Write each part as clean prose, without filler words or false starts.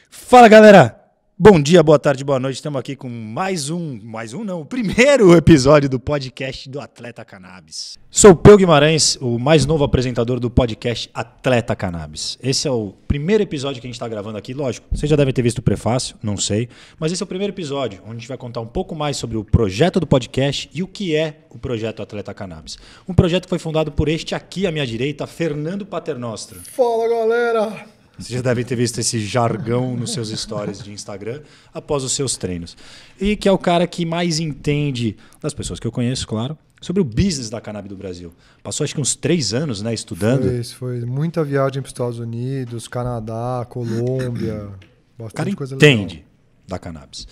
Fala, galera! Bom dia, boa tarde, boa noite. Estamos aqui com o primeiro episódio do podcast do Atleta Cannabis. Sou o Peu Guimarães, o mais novo apresentador do podcast Atleta Cannabis. Esse é o primeiro episódio que a gente está gravando aqui. Lógico, vocês já devem ter visto o prefácio, não sei. Mas esse é o primeiro episódio, onde a gente vai contar um pouco mais sobre o projeto do podcast e o que é o projeto Atleta Cannabis. Um projeto que foi fundado por este aqui à minha direita, Fernando Paternostra. Fala, galera! Vocês já devem ter visto esse jargão nos seus stories de Instagram após os seus treinos. E que é o cara que mais entende, das pessoas que eu conheço, claro, sobre o business da cannabis do Brasil. Passou acho que uns 3 anos, né, estudando. Foi muita viagem para os Estados Unidos, Canadá, Colômbia, bastante coisa legal. Entende da cannabis.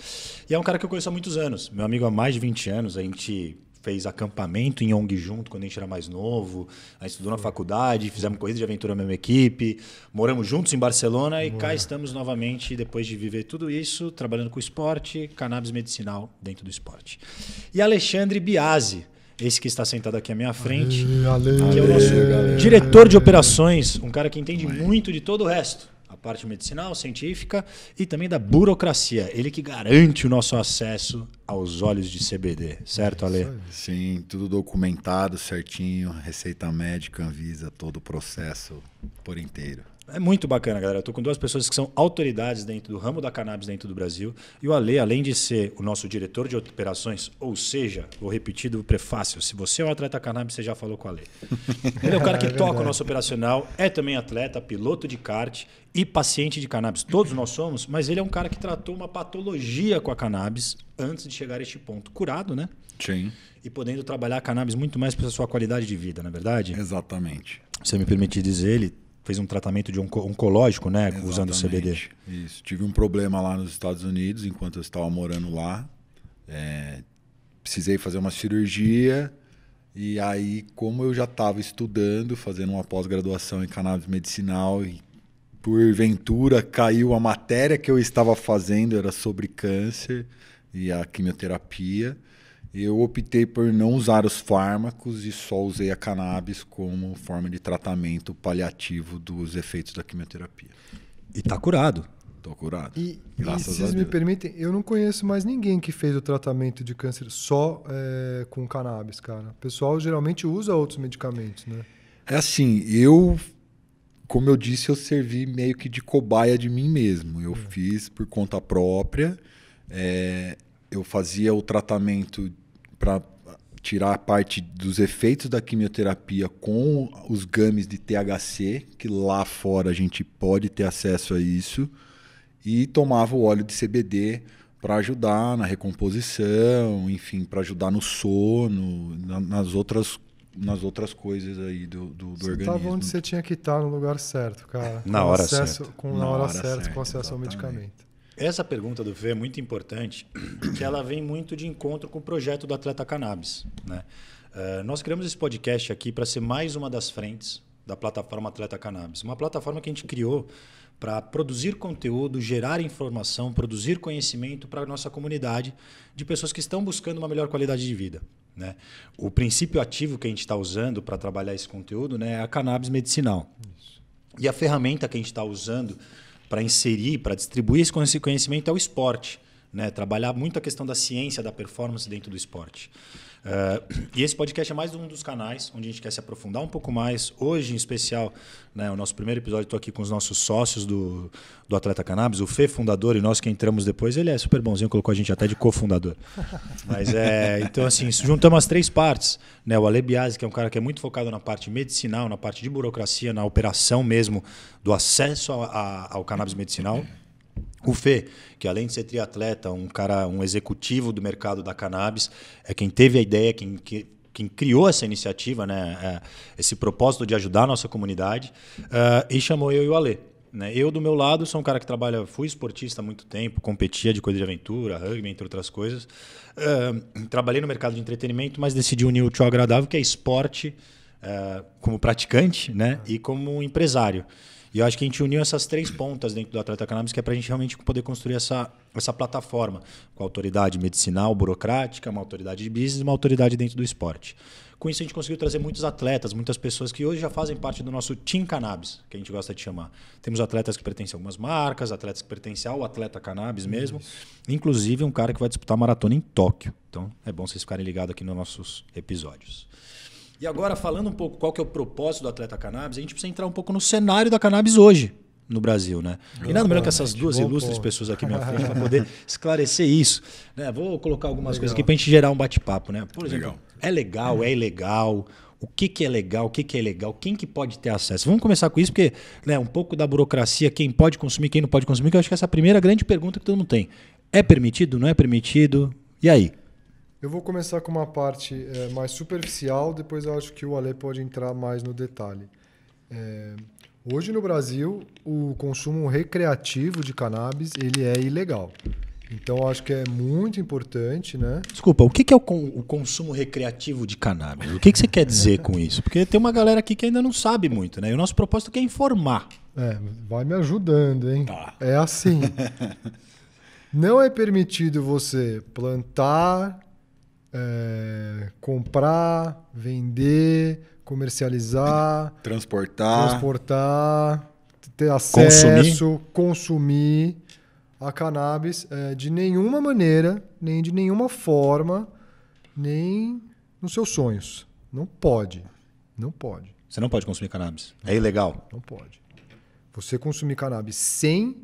E é um cara que eu conheço há muitos anos. Meu amigo há mais de 20 anos, a gente fez acampamento em ONG junto quando a gente era mais novo, a gente estudou na faculdade, fizemos corrida de aventura na mesma equipe, moramos juntos em Barcelona e cá estamos novamente, depois de viver tudo isso, trabalhando com esporte, cannabis medicinal dentro do esporte. E Alexandre Biasi, esse que está sentado aqui à minha frente, que é o nosso diretor de operações, um cara que entende muito de todo o resto. A parte medicinal, científica e também da burocracia. Ele que garante o nosso acesso aos óleos de CBD. Certo, Ale? Sim, tudo documentado certinho, receita médica, Anvisa, todo o processo por inteiro. É muito bacana, galera. Eu estou com 2 pessoas que são autoridades dentro do ramo da cannabis dentro do Brasil. E o Ale, além de ser o nosso diretor de operações, ou seja, vou repetir do prefácio, se você é um atleta cannabis, você já falou com o Ale. Ele é o cara que toca o nosso operacional, é também atleta, piloto de kart e paciente de cannabis. Todos nós somos, mas ele é um cara que tratou uma patologia com a cannabis antes de chegar a este ponto. Curado, né? Sim. E podendo trabalhar a cannabis muito mais para a sua qualidade de vida, não é verdade? Exatamente. Se me permitir dizer, ele fez um tratamento de oncológico, né? Exatamente. Usando o CBD. Isso. Tive um problema lá nos Estados Unidos, enquanto eu estava morando lá. Precisei fazer uma cirurgia. E aí, como eu já estava estudando, fazendo uma pós-graduação em cannabis medicinal, e porventura caiu a matéria que eu estava fazendo, era sobre câncer e a quimioterapia. Eu optei por não usar os fármacos e só usei a cannabis como forma de tratamento paliativo dos efeitos da quimioterapia. E tá curado. Tô curado. Graças a Deus. Se vocês me permitem, eu não conheço mais ninguém que fez o tratamento de câncer só com cannabis, cara. O pessoal geralmente usa outros medicamentos, né? É assim, como eu disse, eu servi meio que de cobaia de mim mesmo. Eu fiz por conta própria. Eu fazia o tratamento para tirar a parte dos efeitos da quimioterapia com os gummies de THC, que lá fora a gente pode ter acesso a isso, e tomava o óleo de CBD para ajudar na recomposição, enfim, para ajudar no sono, nas outras coisas aí do organismo. Você estava onde você tinha que estar, no lugar certo, cara. Na hora certa. Na hora certa, com acesso ao medicamento. Essa pergunta do Fê é muito importante, que ela vem muito de encontro com o projeto do Atleta Cannabis, né? Nós criamos esse podcast aqui para ser mais uma das frentes da plataforma Atleta Cannabis. Uma plataforma que a gente criou para produzir conteúdo, gerar informação, produzir conhecimento para a nossa comunidade de pessoas que estão buscando uma melhor qualidade de vida, né? O princípio ativo que a gente está usando para trabalhar esse conteúdo, né, é a cannabis medicinal. Isso. E a ferramenta que a gente está usando para inserir, para distribuir esse conhecimento é o esporte, né? Trabalhar muito a questão da ciência, da performance dentro do esporte. E esse podcast é mais um dos canais onde a gente quer se aprofundar um pouco mais. Hoje, em especial, né, o nosso primeiro episódio, estou aqui com os nossos sócios do Atleta Cannabis, o Fê, fundador, e nós que entramos depois. Ele é super bonzinho, colocou a gente até de cofundador. Mas então, assim, juntamos as 3 partes. Né? O Ale Biasi, que é um cara que é muito focado na parte medicinal, na parte de burocracia, na operação mesmo do acesso ao cannabis medicinal. O Fê, que além de ser triatleta, um executivo do mercado da cannabis, é quem teve a ideia, quem criou essa iniciativa, né? Esse propósito de ajudar a nossa comunidade, e chamou eu e o Ale. Né? Eu, do meu lado, sou um cara que fui esportista há muito tempo, competia de corrida de aventura, rugby, entre outras coisas. Trabalhei no mercado de entretenimento, mas decidi unir o útil ao agradável, que é esporte como praticante, né? E como empresário. E eu acho que a gente uniu essas 3 pontas dentro do Atleta Cannabis, que é para a gente realmente poder construir essa plataforma com autoridade medicinal, burocrática, uma autoridade de business e uma autoridade dentro do esporte. Com isso, a gente conseguiu trazer muitos atletas, muitas pessoas que hoje já fazem parte do nosso Team Cannabis, que a gente gosta de chamar. Temos atletas que pertencem a algumas marcas, atletas que pertencem ao Atleta Cannabis mesmo, inclusive um cara que vai disputar a maratona em Tóquio. Então, é bom vocês ficarem ligados aqui nos nossos episódios. E agora, falando um pouco qual que é o propósito do Atleta Cannabis, a gente precisa entrar um pouco no cenário da cannabis hoje no Brasil, né? E nada melhor que essas 2 ilustres pessoas aqui à minha frente para poder esclarecer isso. Né? Vou colocar algumas coisas aqui para a gente gerar um bate-papo, né? Por exemplo, é legal, é ilegal? O que é legal, o que é ilegal? Quem que pode ter acesso? Vamos começar com isso, porque né, um pouco da burocracia, quem pode consumir, quem não pode consumir, que eu acho que essa é a primeira grande pergunta que todo mundo tem. É permitido, não é permitido? E aí? Eu vou começar com uma parte mais superficial, depois eu acho que o Ale pode entrar mais no detalhe. Hoje no Brasil, o consumo recreativo de cannabis ele é ilegal. Então eu acho que é muito importante, né? Desculpa, o que é o consumo recreativo de cannabis? O que você quer dizer com isso? Porque tem uma galera aqui que ainda não sabe muito, né? E o nosso propósito aqui é informar. Vai me ajudando, hein? Tá. É assim. Não é permitido você plantar, comprar, vender, comercializar, transportar, ter acesso, consumir a cannabis de nenhuma maneira, nem de nenhuma forma, nem nos seus sonhos. Não pode. Não pode. Você não pode consumir cannabis. É ilegal? Não pode. Você consumir cannabis sem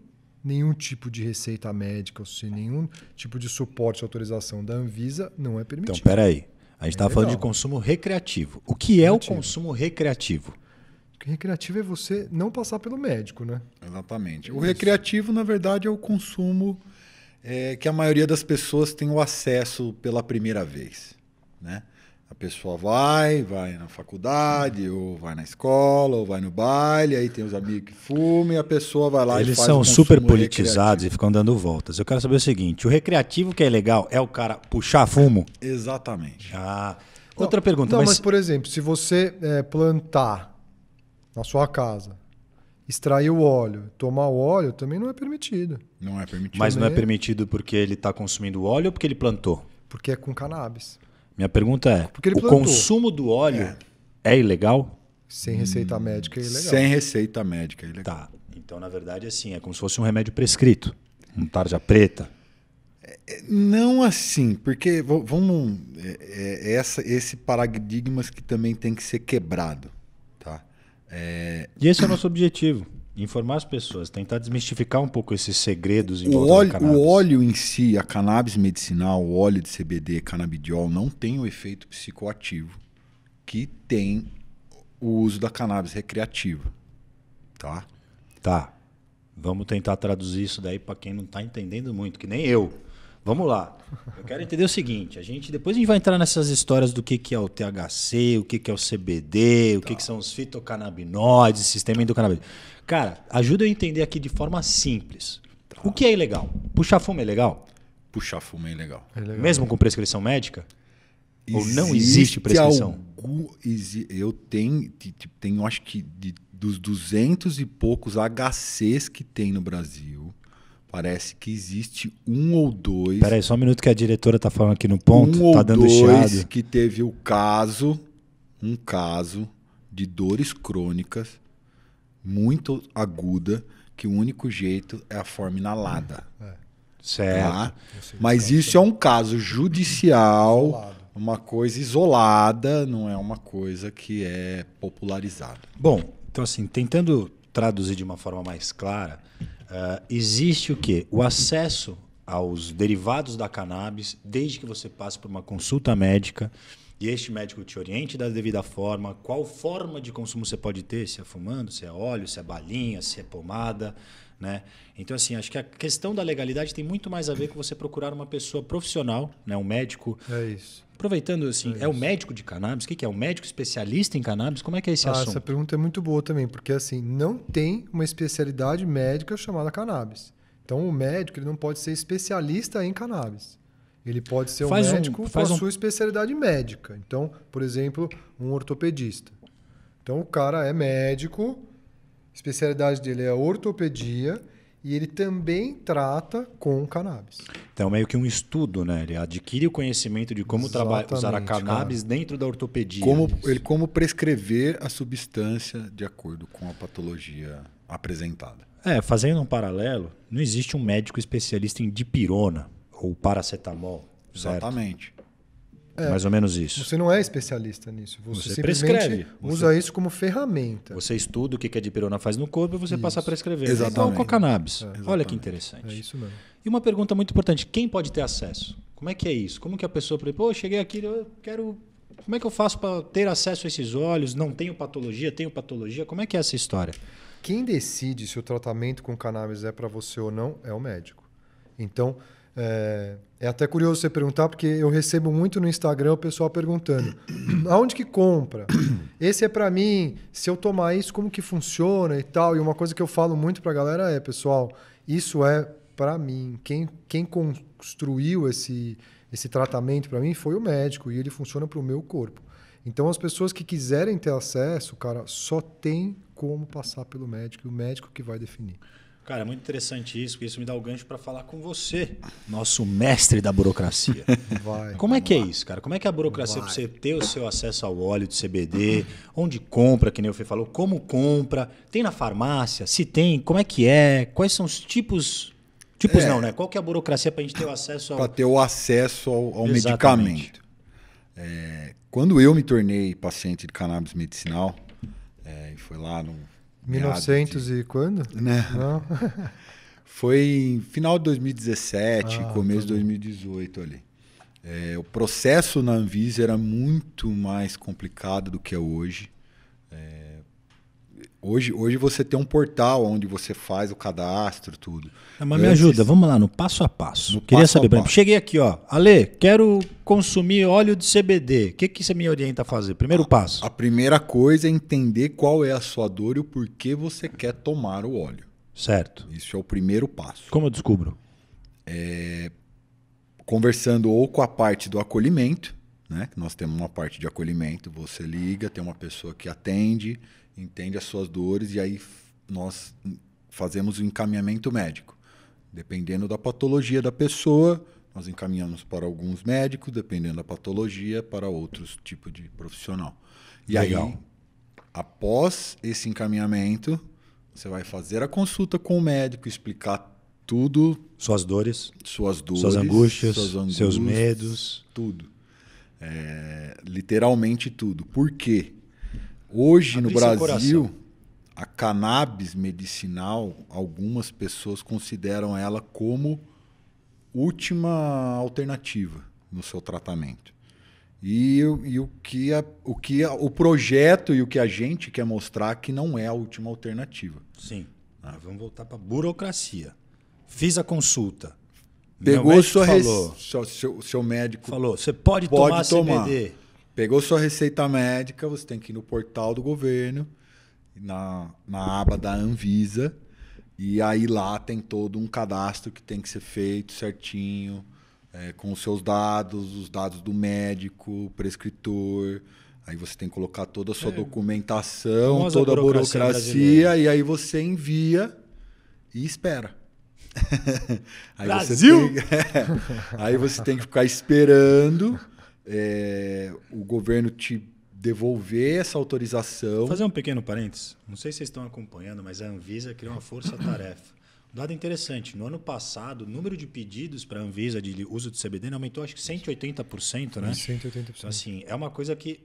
nenhum tipo de receita médica, ou sem nenhum tipo de suporte, autorização da Anvisa, não é permitido. Então, peraí. A gente estava falando de consumo recreativo. O que é o consumo recreativo? O recreativo é você não passar pelo médico, né? Exatamente. O recreativo, na verdade, é o consumo que a maioria das pessoas tem o acesso pela primeira vez, né? A pessoa vai na faculdade, ou vai na escola, ou vai no baile, aí tem os amigos que fumam e a pessoa vai lá e faz o consumo. Eles são super politizados e ficam dando voltas. Eu quero saber o seguinte, o recreativo que é legal é o cara puxar fumo? Exatamente. Outra pergunta. Mas, por exemplo, se você plantar na sua casa, extrair o óleo, tomar o óleo, também não é permitido. Não é permitido. Mas não é permitido porque ele está consumindo óleo ou porque ele plantou? Porque é com cannabis. Minha pergunta é, o consumo do óleo é ilegal? Sem receita médica é ilegal. Sem receita médica é ilegal. Tá. Então, na verdade, assim, é como se fosse um remédio prescrito. Um tarja preta. Não assim, porque vamos... esse paradigma que também tem que ser quebrado. Tá? E esse é o nosso objetivo. Informar as pessoas, tentar desmistificar um pouco esses segredos em volta da cannabis. O óleo em si, a cannabis medicinal, o óleo de CBD, canabidiol, não tem o efeito psicoativo que tem o uso da cannabis recreativa. Tá? Tá. Vamos tentar traduzir isso daí para quem não está entendendo muito, que nem eu. Vamos lá. Eu quero entender o seguinte, depois a gente vai entrar nessas histórias do que é o THC, o que é o CBD, o que são os fitocannabinoides, sistema endocannabinoide. Cara, ajuda eu a entender aqui de forma simples. Tá. O que é ilegal? Puxar fumo é legal? Puxar fumo é ilegal. Mesmo com prescrição médica? Ou não existe prescrição? Eu tenho, acho que dos 200 e poucos HCs que tem no Brasil, parece que existe um ou dois... Peraí, só um minuto que a diretora está falando aqui no ponto, tá dando chiado. Um ou dois que teve um caso de dores crônicas muito aguda, que o único jeito é a forma inalada. Certo. Tá? Mas isso é um caso judicial, uma coisa isolada, não é uma coisa que é popularizada. Bom, então assim, tentando traduzir de uma forma mais clara, existe o quê? O acesso aos derivados da cannabis, desde que você passe por uma consulta médica, e este médico te oriente da devida forma, qual forma de consumo você pode ter, se é fumando, se é óleo, se é balinha, se é pomada, né? Então, assim, acho que a questão da legalidade tem muito mais a ver com você procurar uma pessoa profissional, né? Um médico. É isso. Aproveitando, assim, é o médico de cannabis? O que é? Um médico especialista em cannabis? Como é que é esse assunto? Essa pergunta é muito boa também, porque assim, não tem uma especialidade médica chamada cannabis. Então, o médico ele não pode ser especialista em cannabis. Ele pode ser um médico com a sua especialidade médica. Então, por exemplo, um ortopedista. Então o cara é médico, a especialidade dele é ortopedia e ele também trata com cannabis. Então, meio que um estudo, né? Ele adquire o conhecimento de como usar a cannabis dentro da ortopedia. Como prescrever a substância de acordo com a patologia apresentada. Fazendo um paralelo, não existe um médico especialista em dipirona ou paracetamol. Exatamente. Mais ou menos isso. Você não é especialista nisso. Você simplesmente prescreve. usa isso como ferramenta. Você estuda o que a dipirona faz no corpo e você passa a prescrever. Exatamente. Então, com a cannabis. Olha Exatamente. que interessante. É isso mesmo. E uma pergunta muito importante. Quem pode ter acesso? Como é que é isso? Como que a pessoa... Pô, cheguei aqui, eu quero... Como é que eu faço para ter acesso a esses óleos? Não tenho patologia? Tenho patologia? Como é que é essa história? Quem decide se o tratamento com cannabis é para você ou não é o médico. Então, é até curioso você perguntar, porque eu recebo muito no Instagram o pessoal perguntando aonde que compra? Esse é para mim, se eu tomar isso, como que funciona e tal? E uma coisa que eu falo muito para a galera é, pessoal, isso é para mim. Quem construiu esse tratamento para mim foi o médico e ele funciona para o meu corpo. Então, as pessoas que quiserem ter acesso, cara, só tem como passar pelo médico, e o médico que vai definir. Cara, é muito interessante isso, porque isso me dá o gancho para falar com você, nosso mestre da burocracia. Como é que é isso, cara? Como é que é a burocracia para você ter o seu acesso ao óleo de CBD? Onde compra, que nem o Fê falou? Como compra? Tem na farmácia? Se tem, como é que é? Quais são os tipos... Tipos não, né? Qual que é a burocracia para a gente ter o acesso ao... Para ter o acesso ao medicamento. Quando eu me tornei paciente de cannabis medicinal, foi lá no... 1900 e quando? Né? Não. Foi em final de 2017, começo de 2018 ali. O processo na Anvisa era muito mais complicado do que é hoje. Hoje você tem um portal onde você faz o cadastro, tudo. Mas me ajuda, vamos lá, no passo a passo. Queria passo saber, a por exemplo, passo. cheguei aqui, ó. Ale, quero consumir óleo de CBD. O que você me orienta a fazer? Primeiro passo. A primeira coisa é entender qual é a sua dor e o porquê você quer tomar o óleo. Certo. Isso é o primeiro passo. Como eu descubro? Conversando ou com a parte do acolhimento, né? Nós temos uma parte de acolhimento, você liga, tem uma pessoa que atende, entende as suas dores e aí nós fazemos o encaminhamento médico. Dependendo da patologia da pessoa, nós encaminhamos para alguns médicos, dependendo da patologia, para outros tipos de profissional. E Legal. aí, após esse encaminhamento, você vai fazer a consulta com o médico, explicar tudo, Suas dores, suas dores, suas angústias, suas seus medos. tudo. Literalmente tudo. Por quê? Hoje Abrir no seu Brasil, coração. a cannabis medicinal, algumas pessoas consideram ela como última alternativa no seu tratamento. E o projeto e o que a gente quer mostrar que não é a última alternativa. Sim. Vamos voltar para burocracia. Fiz a consulta. Pegou seu médico. Falou, você pode tomar CBD. Pegou sua receita médica, você tem que ir no portal do governo, na aba da Anvisa, e aí lá tem todo um cadastro que tem que ser feito certinho, com os seus dados, os dados do médico, prescritor. Aí você tem que colocar toda a sua documentação, toda a burocracia, e aí você envia e espera. Aí Brasil! Aí você tem que ficar esperando o governo te devolver essa autorização. Vou fazer um pequeno parênteses. Não sei se vocês estão acompanhando, mas a Anvisa criou uma força-tarefa. Um dado interessante. No ano passado, o número de pedidos para a Anvisa de uso de CBD aumentou acho que 180%, né? 180%. Então, assim, é uma coisa que...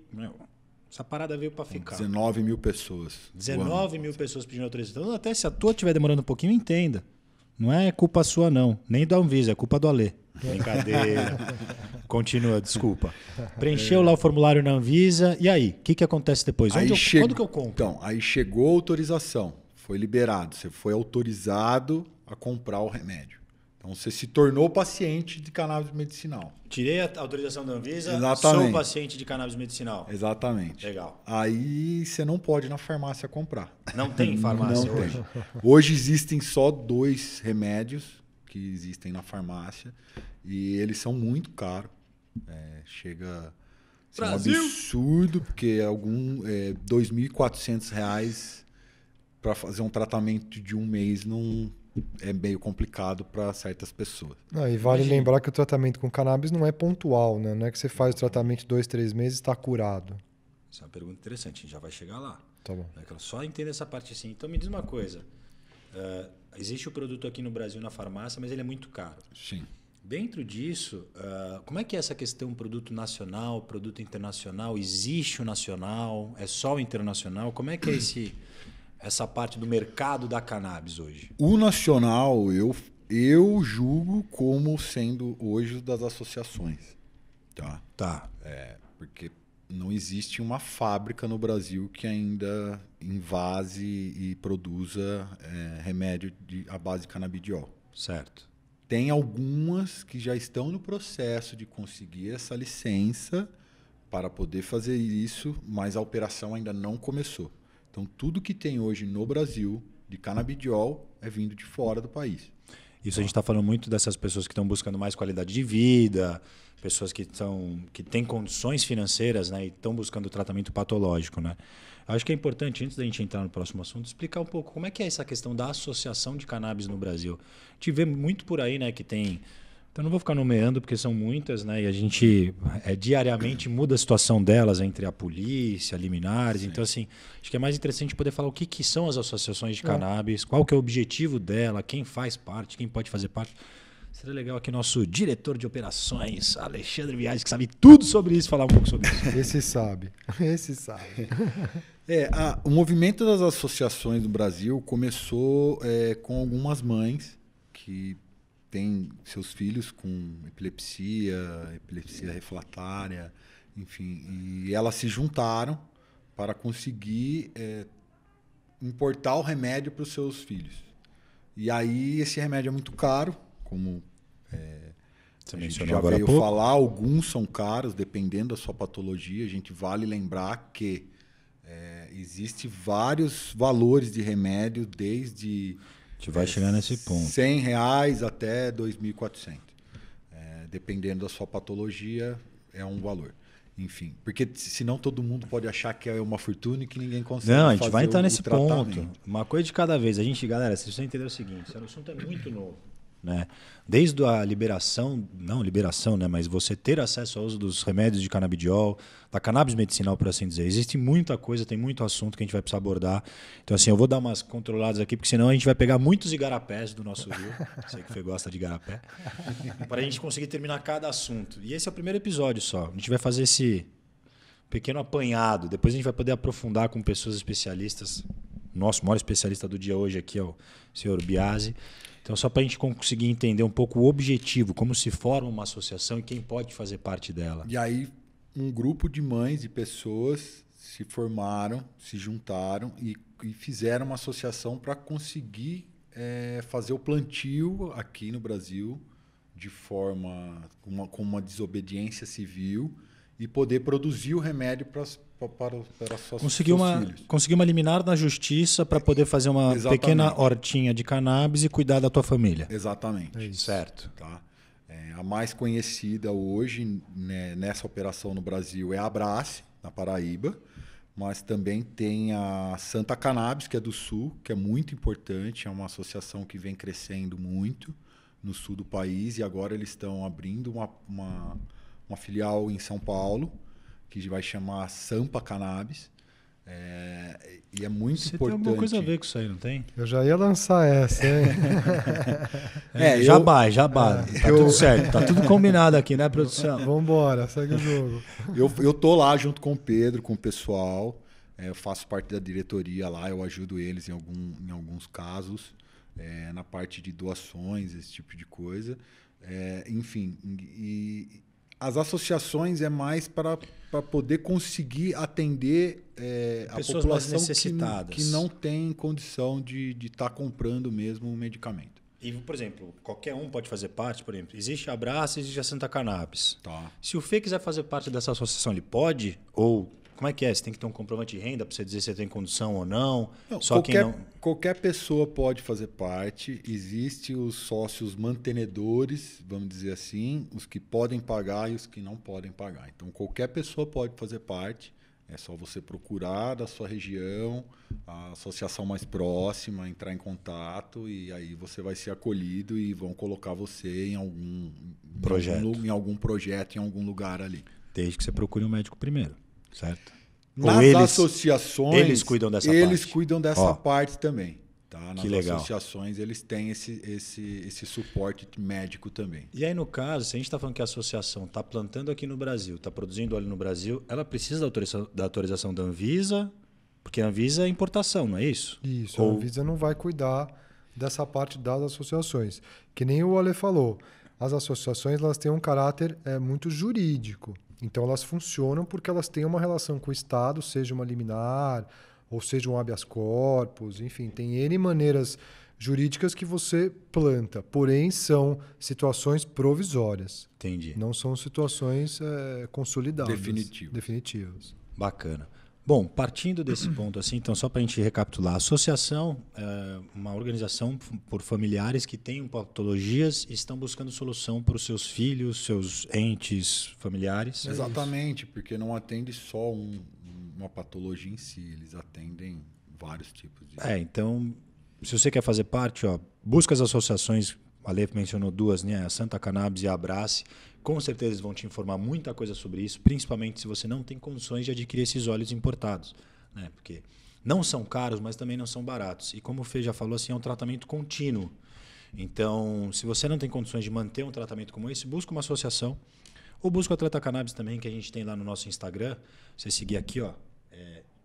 essa parada veio para ficar. 19 mil pessoas. 19 mil pessoas pedindo autorização. Então, até se a tua estiver demorando um pouquinho, entenda. Não é culpa sua, não. Nem da Anvisa, é culpa do Alê. Brincadeira. Continua, desculpa. Preencheu lá o formulário na Anvisa. E aí? O que acontece depois? Quando que eu compro? Então, aí chegou a autorização. Foi liberado. Você foi autorizado a comprar o remédio. Então, você se tornou paciente de cannabis medicinal. Tirei a autorização da Anvisa, Exatamente. sou paciente de cannabis medicinal. Exatamente. Legal. Aí você não pode ir na farmácia comprar. Não tem farmácia Não hoje? tem. Hoje existem só 2 remédios que existem na farmácia e eles são muito caros. Chega a Isso é um absurdo, porque R$ 2.400 para fazer um tratamento de um mês não é meio complicado para certas pessoas. E vale lembrar que o tratamento com cannabis não é pontual, né? Não é que você faz o tratamento 2, 3 meses e está curado. Essa é uma pergunta interessante, a gente já vai chegar lá. Tá bom. Só entender essa parte assim. Então me diz uma coisa. Existe o produto aqui no Brasil na farmácia, mas ele é muito caro. Sim. Dentro disso, como é que é essa questão produto nacional, produto internacional? Existe o nacional? É só o internacional? Como é que é essa parte do mercado da cannabis hoje? O nacional eu julgo como sendo hoje das associações. Tá. Porque não existe uma fábrica no Brasil que ainda invase e produza remédio à base de canabidiol. Certo. Tem algumas que já estão no processo de conseguir essa licença para poder fazer isso, mas a operação ainda não começou. Então, tudo que tem hoje no Brasil de canabidiol é vindo de fora do país. Isso a gente está falando muito dessas pessoas que estão buscando mais qualidade de vida, pessoas que têm condições financeiras, né, e estão buscando tratamento patológico, né? Acho que é importante, antes da gente entrar no próximo assunto, explicar um pouco como é que é essa questão da associação de cannabis no Brasil. A gente vê muito por aí, né, que tem... Então não vou ficar nomeando porque são muitas, né, e a gente diariamente muda a situação delas entre a polícia, liminares. Sim. Então, assim, acho que é mais interessante poder falar o que são as associações de cannabis, qual que é o objetivo dela, quem faz parte, quem pode fazer parte. Seria legal aqui nosso diretor de operações, Alexandre Viagem, que sabe tudo sobre isso, falar um pouco sobre isso. Esse sabe. O movimento das associações no Brasil começou com algumas mães que têm seus filhos com epilepsia refratária, enfim, e elas se juntaram para conseguir importar o remédio para os seus filhos. E aí esse remédio é muito caro, como você a gente mencionou já agora veio há pouco. falar, alguns são caros, dependendo da sua patologia. A gente vale lembrar que existe vários valores de remédio, desde a gente vai chegar nesse ponto. R$100 até 2.400. Dependendo da sua patologia, é um valor. Enfim, porque senão todo mundo pode achar que é uma fortuna e que ninguém consegue fazer. Não, a gente vai entrar nesse tratamento. ponto. Uma coisa de cada vez. Galera, vocês precisam entender o seguinte, esse assunto é muito novo. Né? Desde a liberação, né? Mas você ter acesso ao uso dos remédios de canabidiol, da cannabis medicinal, por assim dizer. Existe muita coisa, tem muito assunto que a gente vai precisar abordar. Então, assim, eu vou dar umas controladas aqui, porque senão a gente vai pegar muitos igarapés do nosso rio. Sei que você gosta de igarapé. Para a gente conseguir terminar cada assunto. E esse é o primeiro episódio só. A gente vai fazer esse pequeno apanhado. Depois a gente vai poder aprofundar com pessoas especialistas. Nosso maior especialista do dia hoje aqui é o senhor Biasi. Então, só para a gente conseguir entender um pouco o objetivo, como se forma uma associação e quem pode fazer parte dela. E aí, um grupo de mães e pessoas se formaram, se juntaram e fizeram uma associação para conseguir fazer o plantio aqui no Brasil de forma com uma desobediência civil e poder produzir o remédio para seus filhos. Conseguiu uma liminar na justiça para poder fazer uma pequena hortinha de cannabis e cuidar da tua família. Exatamente. É isso. Certo. Tá? A mais conhecida hoje, né, nessa operação no Brasil é a Abrace, na Paraíba, mas também tem a Santa Cannabis, que é do Sul, que é muito importante, é uma associação que vem crescendo muito no sul do país e agora eles estão abrindo uma filial em São Paulo, que vai chamar Sampa Cannabis. E é muito importante. Você tem alguma coisa a ver com isso aí, não tem? Eu já ia lançar essa, hein? Jabá. Tá tudo certo, tá tudo combinado aqui, né, produção? Vambora, segue o jogo. Eu tô lá junto com o Pedro, com o pessoal. Eu faço parte da diretoria lá, eu ajudo eles em alguns casos, na parte de doações, esse tipo de coisa. Enfim, as associações é mais para poder conseguir atender a população que não tem condição de estar comprando mesmo o medicamento. E, por exemplo, qualquer um pode fazer parte, por exemplo, existe a Abraço e existe a Santa Cannabis. Tá. Se o Fê quiser fazer parte dessa associação, ele pode? Ou Como é que é? Você tem que ter um comprovante de renda para você dizer se você tem condição ou não? Não, Só qualquer pessoa pode fazer parte. Existem os sócios mantenedores, vamos dizer assim, os que podem pagar e os que não podem pagar. Então, qualquer pessoa pode fazer parte. É só você procurar da sua região, a associação mais próxima, entrar em contato e aí você vai ser acolhido e vão colocar você em algum projeto, em algum lugar ali. Desde que você procure um médico primeiro. Certo? Nas associações, eles cuidam dessa parte. Eles cuidam dessa parte também. Tá? Nas legal. associações, eles têm esse suporte médico também. E aí, no caso, se a gente está falando que a associação está plantando aqui no Brasil, está produzindo óleo no Brasil, ela precisa da autorização da Anvisa, porque a Anvisa é importação, não é isso? Isso, a Anvisa não vai cuidar dessa parte das associações. Que nem o Ale falou, as associações elas têm um caráter muito jurídico. Então, elas funcionam porque elas têm uma relação com o Estado, seja uma liminar, ou seja um habeas corpus, enfim, tem N maneiras jurídicas que você planta, porém são situações provisórias. Entendi. Não são situações consolidadas. Definitivas. Bacana. Bom, partindo desse ponto, assim, então, só para a gente recapitular, a associação é uma organização por familiares que têm patologias e estão buscando solução para os seus filhos, seus entes familiares. Exatamente, porque não atende só uma patologia em si, eles atendem vários tipos de... Então, se você quer fazer parte, busca as associações, a Lê mencionou duas, né? A Santa Cannabis e a Abrace. Com certeza eles vão te informar muita coisa sobre isso, principalmente se você não tem condições de adquirir esses óleos importados, né? Porque não são caros, mas também não são baratos. E como o Fê já falou, assim, é um tratamento contínuo. Então, se você não tem condições de manter um tratamento como esse, busca uma associação ou busca o Atleta Cannabis também, que a gente tem lá no nosso Instagram. Você seguir aqui,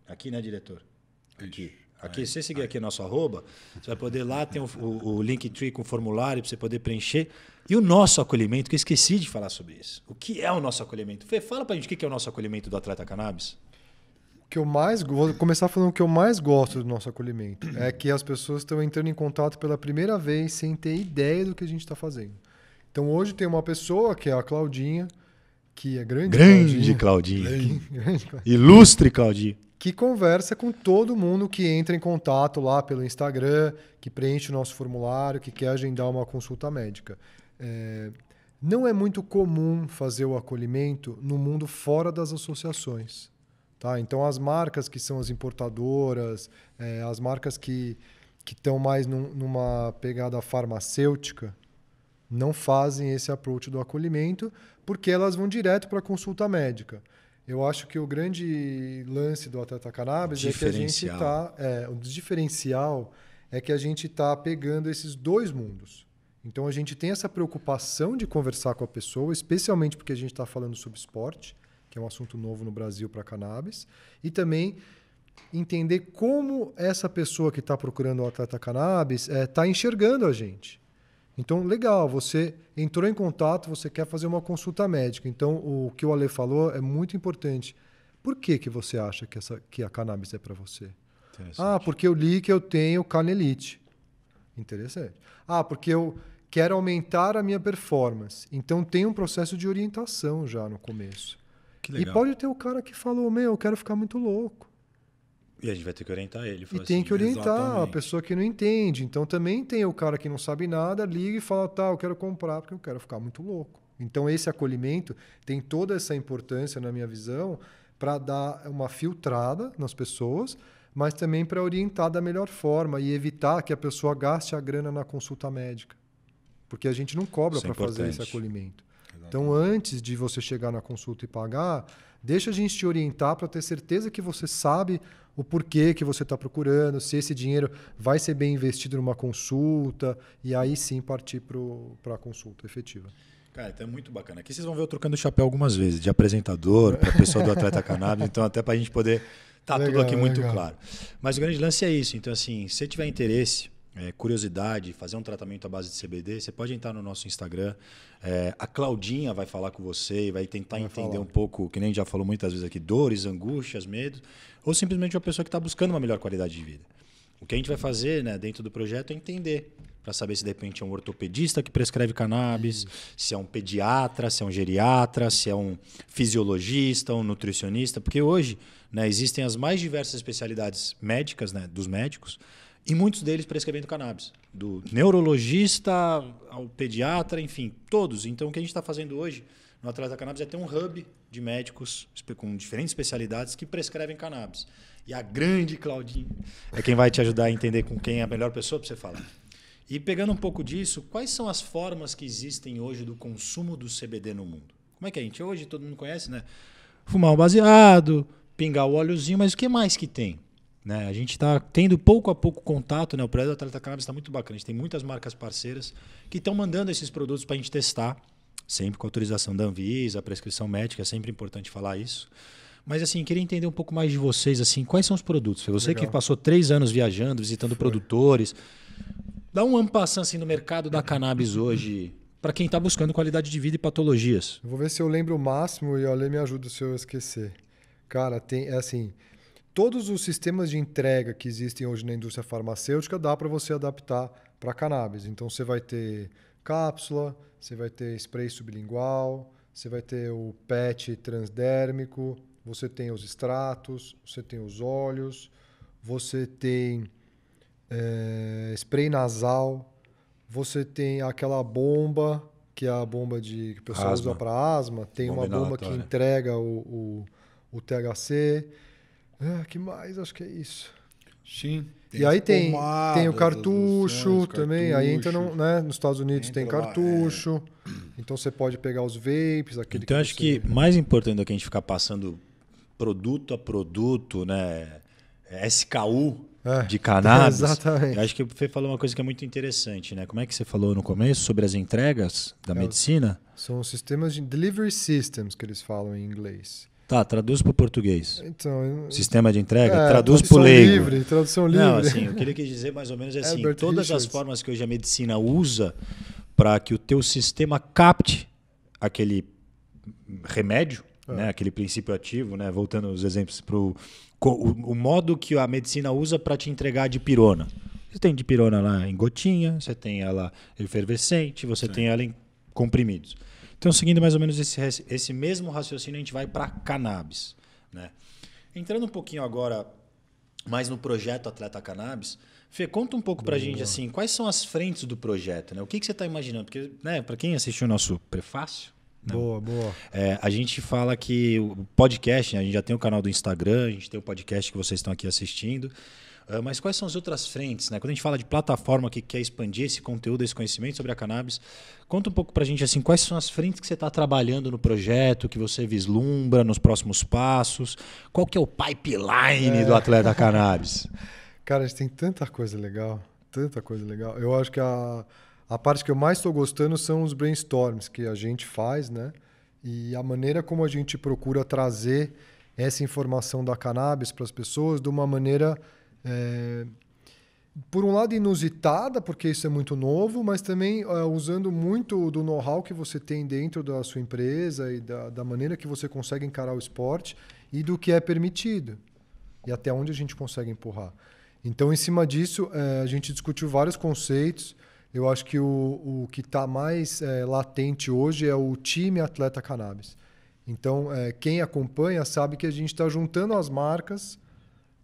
aqui, né, diretor? Aqui, se você seguir aqui nosso @, você vai poder lá, tem o Linktree com o formulário para você poder preencher. E o nosso acolhimento, que eu esqueci de falar sobre isso. O que é o nosso acolhimento? Fê, fala pra gente o que é o nosso acolhimento do Atleta Cannabis. Vou começar falando o que eu mais gosto do nosso acolhimento. É que as pessoas estão entrando em contato pela primeira vez sem ter ideia do que a gente está fazendo. Então hoje tem uma pessoa, que é a Claudinha, que é grande Claudinha. Ilustre Claudinha. Que conversa com todo mundo que entra em contato lá pelo Instagram, que preenche o nosso formulário, que quer agendar uma consulta médica. Não é muito comum fazer o acolhimento no mundo fora das associações. Tá? Então, as marcas que são as importadoras, as marcas que estão mais numa pegada farmacêutica, não fazem esse approach do acolhimento, porque elas vão direto para a consulta médica. Eu acho que o grande lance do Atleta Cannabis é que a gente está... o diferencial é que a gente está pegando esses dois mundos. Então, a gente tem essa preocupação de conversar com a pessoa, especialmente porque a gente está falando sobre esporte, que é um assunto novo no Brasil para cannabis, e também entender como essa pessoa que está procurando o Atleta Cannabis está enxergando a gente. Então, legal, você entrou em contato, você quer fazer uma consulta médica. Então, o que o Ale falou é muito importante. Por que você acha que a cannabis é para você? Porque eu li que eu tenho canelite. Interessante. Porque eu quero aumentar a minha performance. Então, tem um processo de orientação já no começo. Que legal. E pode ter o cara que falou, eu quero ficar muito louco. E a gente vai ter que orientar ele. E tem que orientar exatamente. a pessoa que não entende. Então, também tem o cara que não sabe nada, liga e fala, eu quero comprar porque eu quero ficar muito louco. Então, esse acolhimento tem toda essa importância, na minha visão, para dar uma filtrada nas pessoas, mas também para orientar da melhor forma e evitar que a pessoa gaste a grana na consulta médica. Porque a gente não cobra para fazer esse acolhimento. Exatamente. Então, antes de você chegar na consulta e pagar, deixa a gente te orientar para ter certeza que você sabe o porquê que você está procurando, se esse dinheiro vai ser bem investido numa consulta, e aí sim partir para a consulta efetiva. Cara, então é muito bacana. Aqui vocês vão ver eu trocando o chapéu algumas vezes, de apresentador para a pessoa do Atleta Cannabis, então até para a gente poder tudo aqui muito claro. Mas o grande lance é isso. Então, assim, se você tiver interesse, curiosidade, fazer um tratamento à base de CBD, você pode entrar no nosso Instagram. A Claudinha vai falar com você e vai tentar entender um pouco, que nem a gente já falou muitas vezes aqui, dores, angústias, medos, ou simplesmente uma pessoa que está buscando uma melhor qualidade de vida. O que a gente vai fazer, né, dentro do projeto é entender, para saber se de repente é um ortopedista que prescreve cannabis, se é um pediatra, se é um geriatra, se é um fisiologista, um nutricionista, porque hoje, né, existem as mais diversas especialidades médicas, né, dos médicos, e muitos deles prescrevendo cannabis, do neurologista ao pediatra, enfim, todos. Então o que a gente está fazendo hoje no Atleta Cannabis é ter um hub de médicos com diferentes especialidades que prescrevem cannabis. E a grande Claudinha é quem vai te ajudar a entender com quem é a melhor pessoa para você falar. E pegando um pouco disso, quais são as formas que existem hoje do consumo do CBD no mundo? Como é que a gente hoje, todo mundo conhece, né? Fumar um baseado, pingar o óleozinho, mas o que mais que tem? Né? A gente está tendo pouco a pouco contato, né? O projeto do Atleta Cannabis está muito bacana. A gente tem muitas marcas parceiras que estão mandando esses produtos para a gente testar, sempre com autorização da Anvisa, prescrição médica, é sempre importante falar isso. Mas assim, queria entender um pouco mais de vocês, assim, quais são os produtos? Foi você Legal. Que passou 3 anos viajando, visitando produtores. Dá um ampassão assim no mercado da cannabis hoje, para quem está buscando qualidade de vida e patologias. Eu vou ver se eu lembro o máximo e o Ale me ajuda se eu esquecer. Cara, assim, todos os sistemas de entrega que existem hoje na indústria farmacêutica dá para você adaptar para cannabis. Então você vai ter cápsula, você vai ter spray sublingual, você vai ter o PET transdérmico, você tem os extratos, você tem os óleos, você tem spray nasal, você tem aquela bomba, que é a bomba que o pessoal usa para asma, tem uma bomba que entrega o THC. Que mais? Acho que é isso. Sim. E aí tem o cartucho também. Aí entra nos Estados Unidos tem cartucho. Então você pode pegar os vapes. Então acho que mais importante do que a gente ficar passando produto a produto, né? SKU de cannabis. Exatamente. Eu acho que o Fê falou uma coisa que é muito interessante, né? Como é que você falou no começo sobre as entregas da medicina? São sistemas de delivery systems que eles falam em inglês. Tá, traduz para o português. Então, sistema de entrega, traduz para o leigo. Tradução livre. Não, assim, o que ele quis dizer mais ou menos é assim, todas as formas que hoje a medicina usa para que o teu sistema capte aquele remédio, né, aquele princípio ativo, né, voltando aos exemplos para o modo que a medicina usa para te entregar a dipirona. Você tem dipirona lá em gotinha, você tem ela efervescente, você tem ela em comprimidos. Então, seguindo mais ou menos esse mesmo raciocínio, a gente vai para cannabis. Né? Entrando um pouquinho agora mais no projeto Atleta Cannabis, Fê, conta um pouco para a gente assim, quais são as frentes do projeto? Né? O que você está imaginando? Porque, né, para quem assistiu o nosso prefácio, né? Boa. A gente fala que o podcast, né, a gente já tem o canal do Instagram, a gente tem o podcast que vocês estão aqui assistindo. Mas quais são as outras frentes? Né? Quando a gente fala de plataforma que quer expandir esse conteúdo, esse conhecimento sobre a cannabis, conta um pouco para a gente assim, quais são as frentes que você está trabalhando no projeto, que você vislumbra nos próximos passos, qual que é o pipeline do Atleta Cannabis? Cara, a gente tem tanta coisa legal. Eu acho que a parte que eu mais estou gostando são os brainstorms que a gente faz, né? E a maneira como a gente procura trazer essa informação da cannabis para as pessoas de uma maneira... por um lado inusitada, porque isso é muito novo, mas também usando muito do know-how que você tem dentro da sua empresa e da maneira que você consegue encarar o esporte e do que é permitido e até onde a gente consegue empurrar. Então, em cima disso, a gente discutiu vários conceitos. Eu acho que o que está mais latente hoje é o time Atleta Cannabis. Então, quem acompanha sabe que a gente está juntando as marcas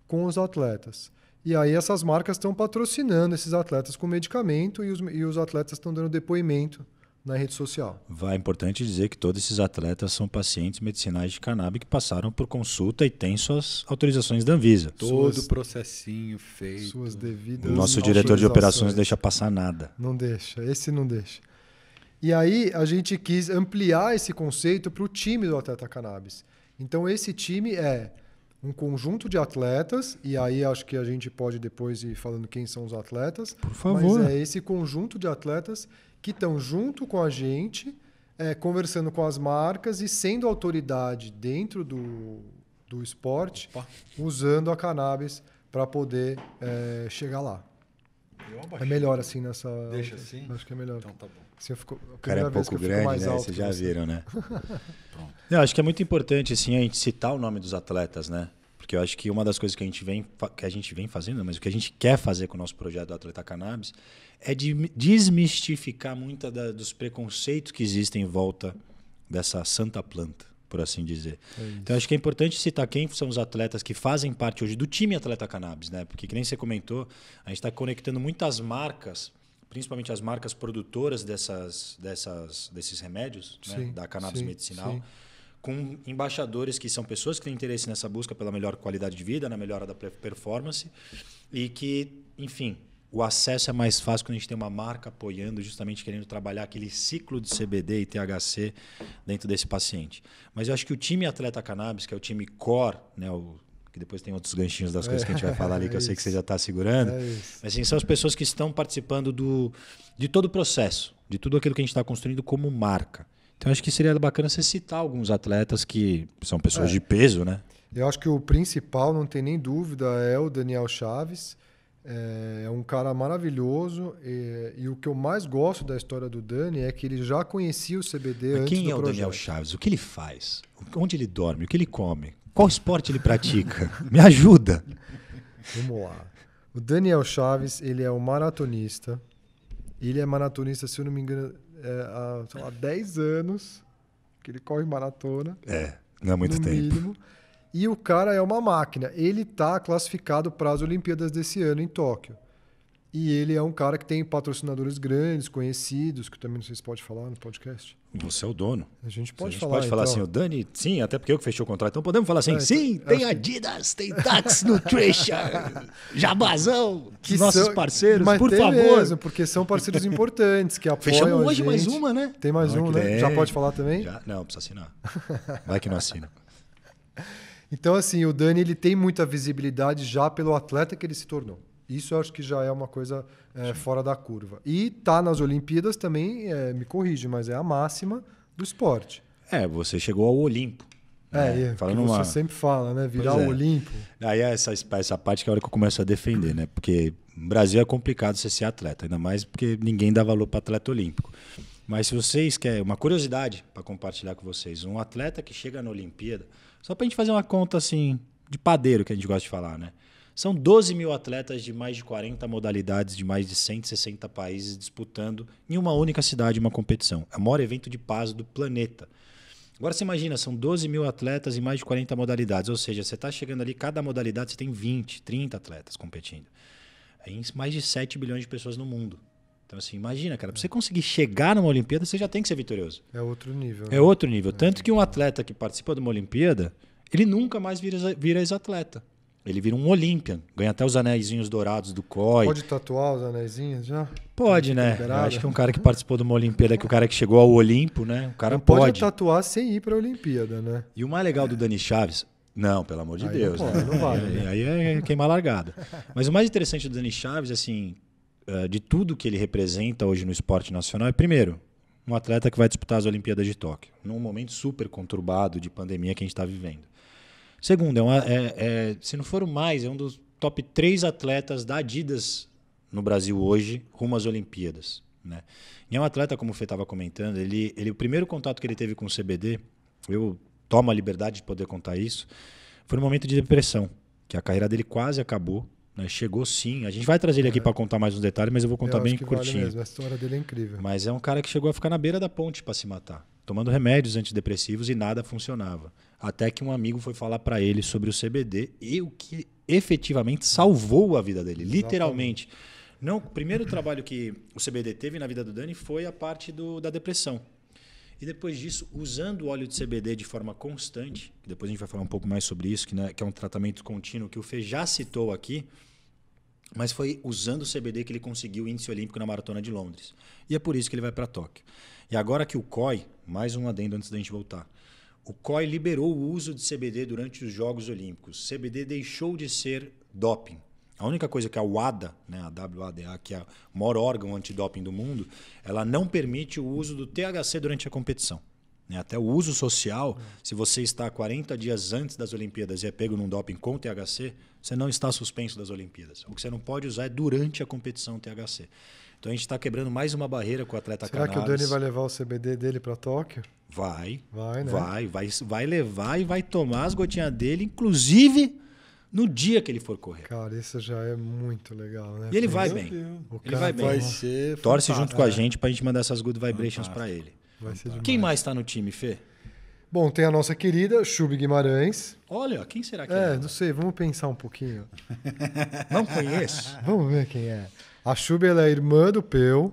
com os atletas. E aí essas marcas estão patrocinando esses atletas com medicamento e os atletas estão dando depoimento na rede social. É importante dizer que todos esses atletas são pacientes medicinais de cannabis que passaram por consulta e têm suas autorizações da Anvisa. Todo o processinho feito. Suas devidas O nosso diretor de operações não deixa passar nada. Não deixa, esse não deixa. E aí a gente quis ampliar esse conceito para o time do Atleta Cannabis. Então esse time é um conjunto de atletas, e aí acho que a gente pode depois ir falando quem são os atletas. Por favor. Mas é esse conjunto de atletas que estão junto com a gente, conversando com as marcas e sendo autoridade dentro do esporte, usando a cannabis para poder chegar lá. É melhor assim nessa... Deixa assim? Acho que é melhor. Então tá bom. Assim, o cara é pouco grande, né? Vocês já viram, né? Eu acho que é muito importante assim, a gente citar o nome dos atletas, né? Porque eu acho que uma das coisas que a gente vem fazendo, mas o que a gente quer fazer com o nosso projeto do Atleta Cannabis é desmistificar muito dos preconceitos que existem em volta dessa santa planta, por assim dizer. Então, acho que é importante citar quem são os atletas que fazem parte hoje do time Atleta Cannabis, né? Porque, que nem você comentou, a gente está conectando muitas marcas, principalmente as marcas produtoras desses remédios, né? Da cannabis medicinal, sim, com embaixadores que são pessoas que têm interesse nessa busca pela melhor qualidade de vida, na melhora da performance e que, enfim, o acesso é mais fácil quando a gente tem uma marca apoiando, justamente querendo trabalhar aquele ciclo de CBD e THC dentro desse paciente. Mas eu acho que o time Atleta Cannabis, que é o time core, né, que depois tem outros ganchinhos das coisas que a gente vai falar ali, que eu sei que você já está segurando. Mas assim, são as pessoas que estão participando de todo o processo, de tudo aquilo que a gente está construindo como marca. Então, acho que seria bacana você citar alguns atletas que são pessoas de peso, né? Eu acho que o principal, não tem nem dúvida, é o Daniel Chaves. É um cara maravilhoso. E o que eu mais gosto da história do Dani é que ele já conhecia o CBD antes do projeto. Quem é o Daniel Chaves? O que ele faz? Onde ele dorme? O que ele come? Qual esporte ele pratica? Me ajuda! Vamos lá. O Daniel Chaves, ele é um maratonista. Ele é maratonista, se eu não me engano, há 10 anos que ele corre maratona. Não é muito tempo. Mínimo. E o cara é uma máquina. Ele está classificado para as Olimpíadas desse ano em Tóquio. E ele é um cara que tem patrocinadores grandes, conhecidos, que também não sei se pode falar no podcast. Você é o dono. A gente pode falar. Pode falar então assim, o Dani, sim, até porque eu que fechei o contrato. Então podemos falar assim, sim, tem Adidas, tem Dax Nutrition, Jabazão, que nossos parceiros, mas por tem favor. Mesmo, porque são parceiros importantes que apoiam. Fechamos hoje mais uma, né? Tem mais um, né? Já pode falar também? Já? Não, precisa assinar. Vai que não assina. Então, assim, o Dani ele tem muita visibilidade já pelo atleta que ele se tornou. Isso eu acho que já é uma coisa fora da curva. E tá nas Olimpíadas também, me corrige, mas é a máxima do esporte. Você chegou ao Olimpo. Falando que você sempre fala, né? Virar o Olimpo. Aí essa parte que é a hora que eu começo a defender, né? Porque no Brasil é complicado você ser atleta, ainda mais porque ninguém dá valor para atleta olímpico. Mas se vocês querem, uma curiosidade para compartilhar com vocês, um atleta que chega na Olimpíada, só para a gente fazer uma conta assim, de padeiro que a gente gosta de falar, né? São 12 mil atletas de mais de 40 modalidades, de mais de 160 países disputando em uma única cidade uma competição. É o maior evento de paz do planeta. Agora você imagina, são 12 mil atletas em mais de 40 modalidades, ou seja, você está chegando ali, cada modalidade você tem 20, 30 atletas competindo. É em mais de 7 bilhões de pessoas no mundo. Então, assim, imagina, cara, para você conseguir chegar numa Olimpíada, você já tem que ser vitorioso. É outro nível. É outro nível. Tanto que um atleta que participa de uma Olimpíada, ele nunca mais vira ex-atleta. Ele vira um Olympian, ganha até os anéisinhos dourados do COI. Pode tatuar os anéisinhos já? Pode, né? Eu acho que um cara que participou de uma Olimpíada, que o cara que chegou ao Olimpo, né? O cara pode tatuar sem ir para a Olimpíada, né? E o mais legal do Dani Chaves... Não, pelo amor de Deus. Não, não vale, né? Aí é queimar largada. Mas o mais interessante do Dani Chaves, assim, de tudo que ele representa hoje no esporte nacional, é, primeiro, um atleta que vai disputar as Olimpíadas de Tóquio, num momento super conturbado de pandemia que a gente está vivendo. Segundo, se não for o mais, é um dos top 3 atletas da Adidas no Brasil hoje, rumo às Olimpíadas. Né? E é um atleta, como o Fê estava comentando, o primeiro contato que ele teve com o CBD, eu tomo a liberdade de poder contar isso, foi no momento de depressão, que a carreira dele quase acabou. Né? Chegou sim, a gente vai trazer ele aqui para contar mais uns detalhes, mas eu vou contar bem curtinho. Vale mesmo. A história dele é incrível. Mas é um cara que chegou a ficar na beira da ponte para se matar, tomando remédios antidepressivos e nada funcionava. Até que um amigo foi falar para ele sobre o CBD e o que efetivamente salvou a vida dele, literalmente. Não, o primeiro trabalho que o CBD teve na vida do Dani foi a parte da depressão. E depois disso, usando o óleo de CBD de forma constante, depois a gente vai falar um pouco mais sobre isso, que é um tratamento contínuo que o Fê já citou aqui, mas foi usando o CBD que ele conseguiu o índice olímpico na Maratona de Londres. E é por isso que ele vai para Tóquio. E agora que o COI, mais um adendo antes da gente voltar, o COI liberou o uso de CBD durante os Jogos Olímpicos. CBD deixou de ser doping. A única coisa que a WADA, né, a WADA, que é o maior órgão antidoping do mundo, ela não permite o uso do THC durante a competição. Né? Até o uso social, se você está 40 dias antes das Olimpíadas e é pego num doping com THC, você não está suspenso das Olimpíadas. O que você não pode usar é durante a competição THC. Então a gente está quebrando mais uma barreira com o atleta cannabis. Será que o Dani vai levar o CBD dele para Tóquio? Vai, né? Vai levar e vai tomar as gotinhas dele, inclusive no dia que ele for correr. Cara, isso já é muito legal, né? E ele vai Meu bem. Deus. Ele vai bem. Vai ser Torce fantástico. junto com a gente pra gente mandar essas good vibrations pra ele. Vai ser demais. Quem mais tá no time, Fê? Bom, tem a nossa querida Chubi Guimarães. Olha, quem será que é? Não sei, vamos pensar um pouquinho. Não conheço. Vamos ver quem é. A Chubi, ela é irmã do Peu.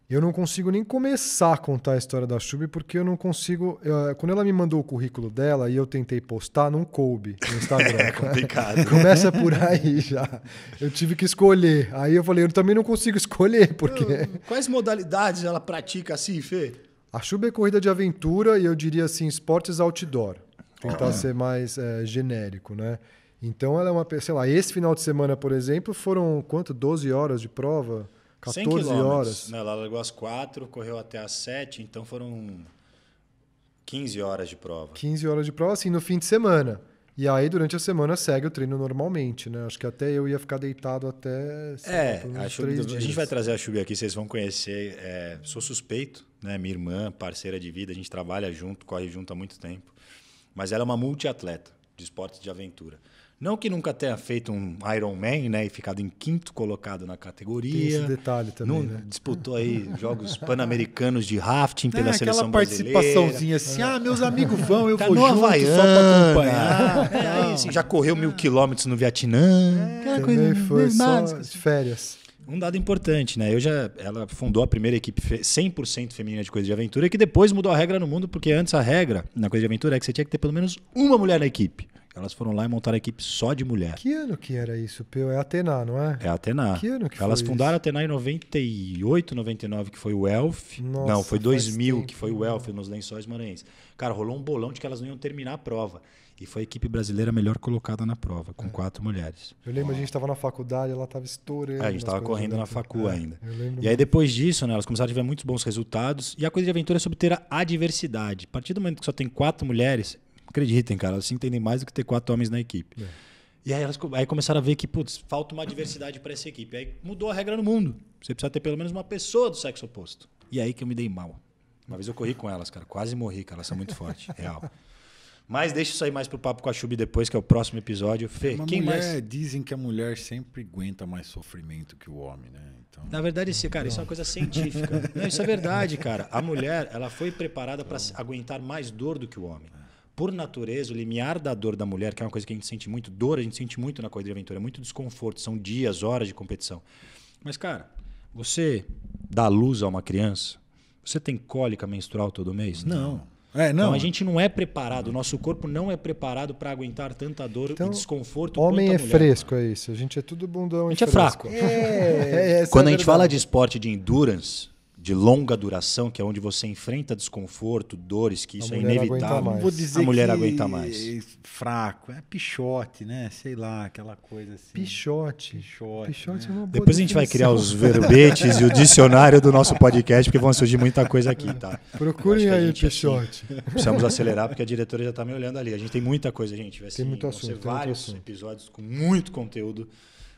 Eu não consigo nem começar a contar a história da Chubi, porque eu não consigo... quando ela me mandou o currículo dela e eu tentei postar, não coube no Instagram. É complicado. Começa por aí já. Eu tive que escolher. Aí eu falei, eu também não consigo escolher, porque... Quais modalidades ela pratica assim, Fê? A Chubi é corrida de aventura e eu diria assim, esportes outdoor. Tentar ser mais genérico, né? Então ela é uma... Sei lá, esse final de semana, por exemplo, foram quanto? 12 horas de prova? 14 horas. Não, ela largou às 4, correu até às 7, então foram 15 horas de prova. 15 horas de prova, assim, no fim de semana. E aí, durante a semana, segue o treino normalmente, né? Acho que até eu ia ficar deitado até... A gente vai trazer a Chubi aqui, vocês vão conhecer. Sou suspeito, né? Minha irmã, parceira de vida, a gente trabalha junto, corre junto há muito tempo. Mas ela é uma multiatleta de esportes de aventura. Não que nunca tenha feito um Ironman, né? E ficado em 5º colocado na categoria. Tem esse detalhe também, né? Disputou aí Jogos Pan-Americanos de rafting pela seleção aquela brasileira. participaçãozinha assim, meus amigos vão, eu Tá vou no junto Havaiana, só pra acompanhar. aí, assim, já correu 1.000 quilômetros no Vietnã. Aquela Também foi só básica. de férias. Um dado importante, né? Ela fundou a primeira equipe 100% feminina de coisa de aventura, que depois mudou a regra no mundo, porque antes a regra na coisa de aventura é que você tinha que ter pelo menos uma mulher na equipe. Elas foram lá e montaram a equipe só de mulher. Que ano que era isso, Peu? É a Atena, não é? É a Atena. Que ano que Elas foi fundaram isso? a Atena em 98, 99, que foi o Elf. Nossa, Não, foi 2000, faz que foi o Elf nos Lençóis Maranhenses. Cara, rolou um bolão de que elas não iam terminar a prova. E foi a equipe brasileira melhor colocada na prova, com 4 mulheres. Eu lembro, a gente estava na faculdade, ela estava estourando. A gente estava nas coisas correndo de na aventura. facu ainda. Eu lembro E aí muito. depois disso, né, elas começaram a ter muitos bons resultados. E a coisa de aventura é sobre ter a diversidade. A partir do momento que só tem 4 mulheres, acreditem, cara, elas se entendem mais do que ter 4 homens na equipe. E aí elas começaram a ver que, putz, falta uma diversidade para essa equipe. Aí mudou a regra no mundo. Você precisa ter pelo menos uma pessoa do sexo oposto. E aí que eu me dei mal. Uma vez eu corri com elas, cara. Quase morri, cara. Elas são muito fortes. Real. Mas deixa isso aí mais pro papo com a Chubi depois, que é o próximo episódio. Fê, Uma quem mulher, mais? dizem que a mulher sempre aguenta mais sofrimento que o homem, né? Então, Na verdade, cara, isso é uma coisa científica. Não, isso é verdade, cara. A mulher, ela foi preparada para aguentar mais dor do que o homem. Por natureza, o limiar da dor da mulher, que é uma coisa que a gente sente muito, dor a gente sente muito na corrida de aventura, é muito desconforto, são dias, horas de competição. Mas, cara, você dá luz a uma criança, você tem cólica menstrual todo mês? Não. Então a gente não é preparado, o nosso corpo não é preparado para aguentar tanta dor Então, e desconforto Homem quanto é a mulher. fresco, é isso. A gente é tudo bundão. A gente é fraco. Essa Quando é a gente fala de verdade. esporte de endurance, de longa duração, que é onde você enfrenta desconforto, dores, que isso é mulher aguenta inevitável. mais. não vou dizer A mulher que aguenta mais. fraco, é pichote, né? Sei lá, aquela coisa assim. Pichote. Pichote, É uma boa Depois a gente vai criar definição. os verbetes e o dicionário do nosso podcast, porque vão surgir muita coisa aqui, tá? Procurem Eu acho que a aí, gente, Pichote. Precisamos acelerar, porque a diretora já está me olhando ali. A gente tem muita coisa, gente. Vai ser, muito vão assunto, ser tem muito vários assunto. episódios com muito conteúdo,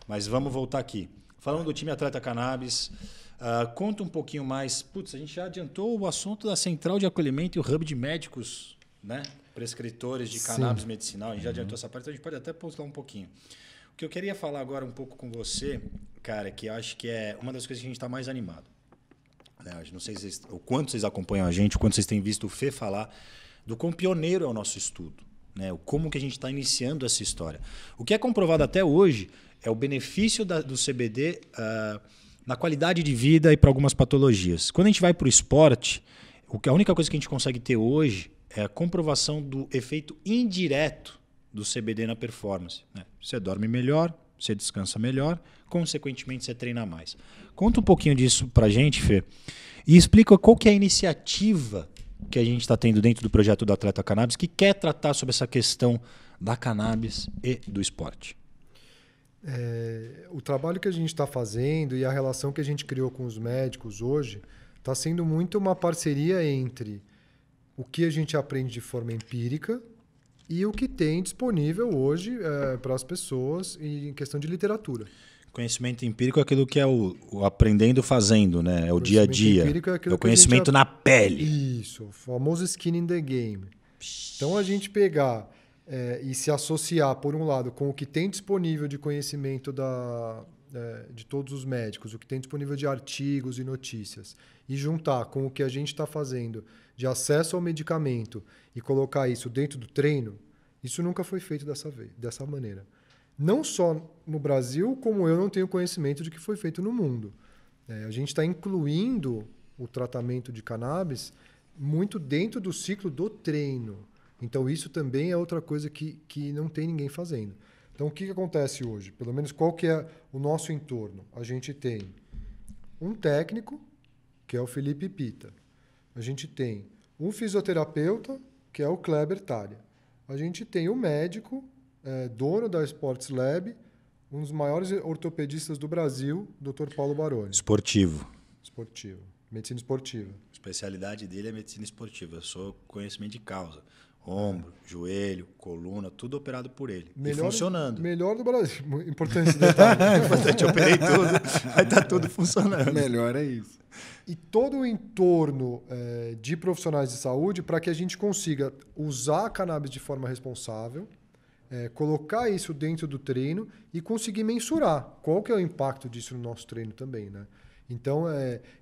mas vamos voltar aqui. Falando do time Atleta Cannabis, conta um pouquinho mais. Putz, a gente já adiantou o assunto da central de acolhimento e o hub de médicos, né? Prescritores de cannabis medicinal. A gente já adiantou essa parte, então a gente pode até postar um pouquinho. O que eu queria falar agora um pouco com você, cara, que eu acho que é uma das coisas que a gente está mais animado. Né? Eu não sei o quanto vocês acompanham a gente, o quanto vocês têm visto o Fê falar do quão pioneiro é o nosso estudo. Né? Como que a gente está iniciando essa história. O que é comprovado até hoje é o benefício do CBD na qualidade de vida e para algumas patologias. Quando a gente vai para o esporte, a única coisa que a gente consegue ter hoje é a comprovação do efeito indireto do CBD na performance. Né? Você dorme melhor, você descansa melhor, consequentemente você treina mais. Conta um pouquinho disso para a gente, Fê, e explica qual que é a iniciativa que a gente está tendo dentro do projeto do Atleta Cannabis, que quer tratar sobre essa questão da cannabis e do esporte. O trabalho que a gente está fazendo e a relação que a gente criou com os médicos hoje está sendo muito uma parceria entre o que a gente aprende de forma empírica e o que tem disponível hoje para as pessoas em questão de literatura. Conhecimento empírico é aquilo que é o aprendendo fazendo, né? É o dia a dia. Empírico é aquilo É o que a gente conhecimento na pele. Isso, o famoso skin in the game. Então a gente pegar e se associar, por um lado, com o que tem disponível de conhecimento de todos os médicos, o que tem disponível de artigos e notícias, e juntar com o que a gente está fazendo de acesso ao medicamento e colocar isso dentro do treino, isso nunca foi feito dessa maneira. Não só no Brasil, como eu não tenho conhecimento de que foi feito no mundo. A gente está incluindo o tratamento de cannabis muito dentro do ciclo do treino. Então, isso também é outra coisa que não tem ninguém fazendo. Então, o que acontece hoje? Pelo menos, qual que é o nosso entorno? A gente tem um técnico, que é o Felipe Pita. A gente tem um fisioterapeuta, que é o Kleber Talha. A gente tem o médico, dono da Sports Lab, um dos maiores ortopedistas do Brasil, Dr. Paulo Baroni. Esportivo. Medicina esportiva. A especialidade dele é medicina esportiva. Eu sou conhecimento de causa. Ombro, joelho, coluna, tudo operado por ele. E funcionando. Melhor do Brasil. Importante esse detalhe. Importante, eu operei tudo. Vai estar tudo funcionando. Melhor é isso. E todo o entorno de profissionais de saúde para que a gente consiga usar a cannabis de forma responsável, colocar isso dentro do treino e conseguir mensurar qual que é o impacto disso no nosso treino também, né? Então,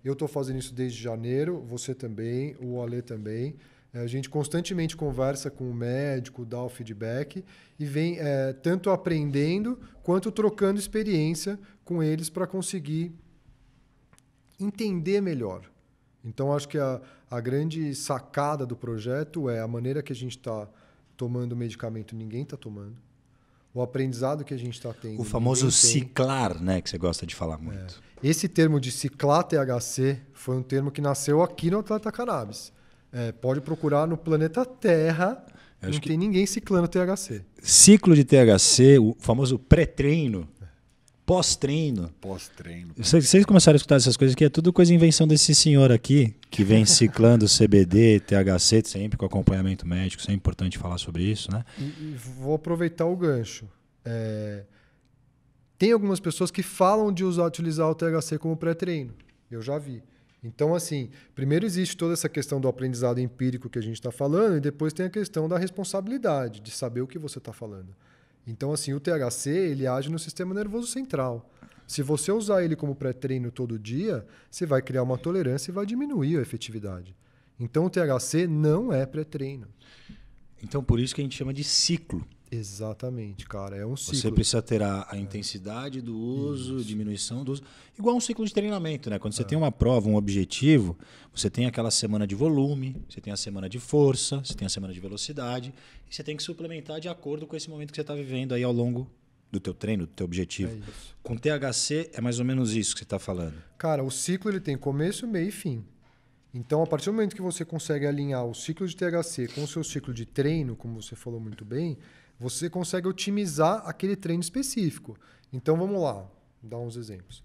eu estou fazendo isso desde janeiro, você também, o Ale também. A gente constantemente conversa com o médico, dá o feedback e vem tanto aprendendo quanto trocando experiência com eles para conseguir entender melhor. Então, acho que a grande sacada do projeto é a maneira que a gente está tomando o medicamento, ninguém está tomando. O aprendizado que a gente está tendo. O famoso ciclar, né, que você gosta de falar muito. Esse termo de ciclar THC foi um termo que nasceu aqui no Atleta Cannabis. Pode procurar no planeta Terra, não tem ninguém ciclando THC. Ciclo de THC, o famoso pré-treino, pós-treino. Vocês começaram a escutar essas coisas aqui, é tudo coisa invenção desse senhor aqui, que vem ciclando CBD, THC, sempre com acompanhamento médico, isso é importante falar sobre isso, né? E vou aproveitar o gancho. Tem algumas pessoas que falam de utilizar o THC como pré-treino, eu já vi. Então, assim, primeiro existe toda essa questão do aprendizado empírico que a gente está falando e depois tem a questão da responsabilidade, de saber o que você está falando. Então, assim, o THC, ele age no sistema nervoso central. Se você usar ele como pré-treino todo dia, você vai criar uma tolerância e vai diminuir a efetividade. Então, o THC não é pré-treino. Então, por isso que a gente chama de ciclo. Exatamente, cara. É um ciclo. Você precisa ter a intensidade do uso, diminuição do uso. Igual um ciclo de treinamento, né? Quando você tem uma prova, um objetivo, você tem aquela semana de volume, você tem a semana de força, você tem a semana de velocidade, e você tem que suplementar de acordo com esse momento que você está vivendo aí ao longo do teu treino, do teu objetivo. Com THC é mais ou menos isso que você está falando. Cara, o ciclo ele tem começo, meio e fim. Então, a partir do momento que você consegue alinhar o ciclo de THC com o seu ciclo de treino, como você falou muito bem, você consegue otimizar aquele treino específico. Então, vamos lá, dar uns exemplos.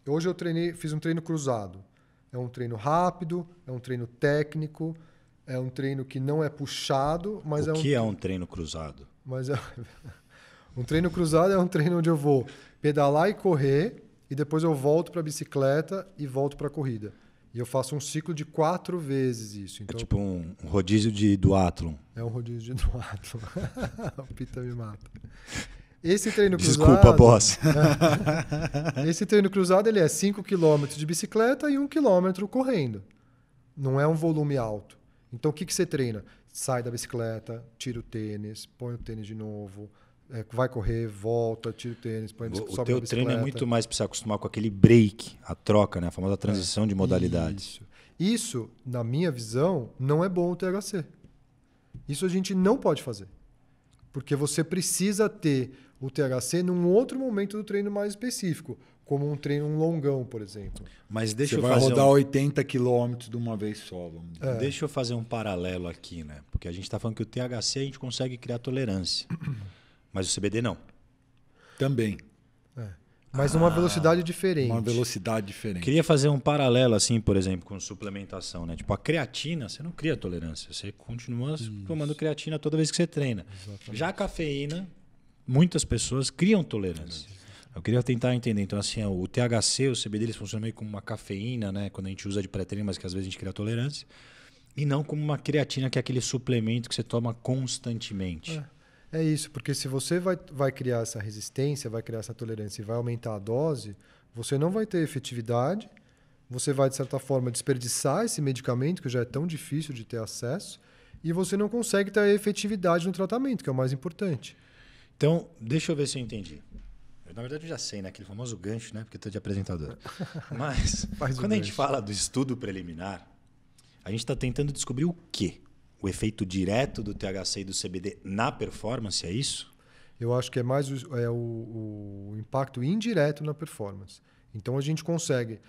Hoje eu fiz um treino cruzado. É um treino rápido, é um treino técnico, é um treino que não é puxado, mas O que é um treino cruzado? Um treino cruzado é um treino onde eu vou pedalar e correr, e depois eu volto para a bicicleta e volto para a corrida. E eu faço um ciclo de 4 vezes isso. Então, é tipo um rodízio de duatlon. É um rodízio de duatlon. O Pita me mata. Esse treino cruzado... Desculpa, boss. Esse treino cruzado ele é 5 km de bicicleta e 1 km correndo. Não é um volume alto. Então, o que você treina? Sai da bicicleta, tira o tênis, põe o tênis de novo... vai correr, volta, tira o tênis, põe sobe o teu treino é muito mais para se acostumar com aquele break, a troca, né? A famosa transição de modalidades. Isso, na minha visão, não é bom o THC. Isso a gente não pode fazer. Porque você precisa ter o THC num outro momento do treino mais específico, como um longão, por exemplo. Mas deixa você eu vai rodar 80 quilômetros de uma vez só. Vamos dizer. Deixa eu fazer um paralelo aqui, né? Porque a gente está falando que o THC a gente consegue criar tolerância. Mas o CBD não. Também. Mas numa velocidade diferente. Uma velocidade diferente. Queria fazer um paralelo, assim, por exemplo, com suplementação, né? Tipo, a creatina, você não cria tolerância. Você continua tomando creatina toda vez que você treina. Exatamente. Já a cafeína, muitas pessoas criam tolerância. Eu queria tentar entender. Então, assim, o THC, o CBD, eles funcionam meio como uma cafeína, né? Quando a gente usa de pré-treino, mas que às vezes a gente cria tolerância. E não como uma creatina, que é aquele suplemento que você toma constantemente. É isso, porque se você vai criar essa resistência, vai criar essa tolerância e vai aumentar a dose, você não vai ter efetividade, você vai, de certa forma, desperdiçar esse medicamento, que já é tão difícil de ter acesso, e você não consegue ter a efetividade no tratamento, que é o mais importante. Então, deixa eu ver se eu entendi. Na verdade, eu já sei, né? Aquele famoso gancho, né? Porque eu estou de apresentador. Mas, quando a gente fala do estudo preliminar, a gente está tentando descobrir o quê? O efeito direto do THC e do CBD na performance, é isso? Eu acho que é mais o impacto indireto na performance. Então, a gente consegue,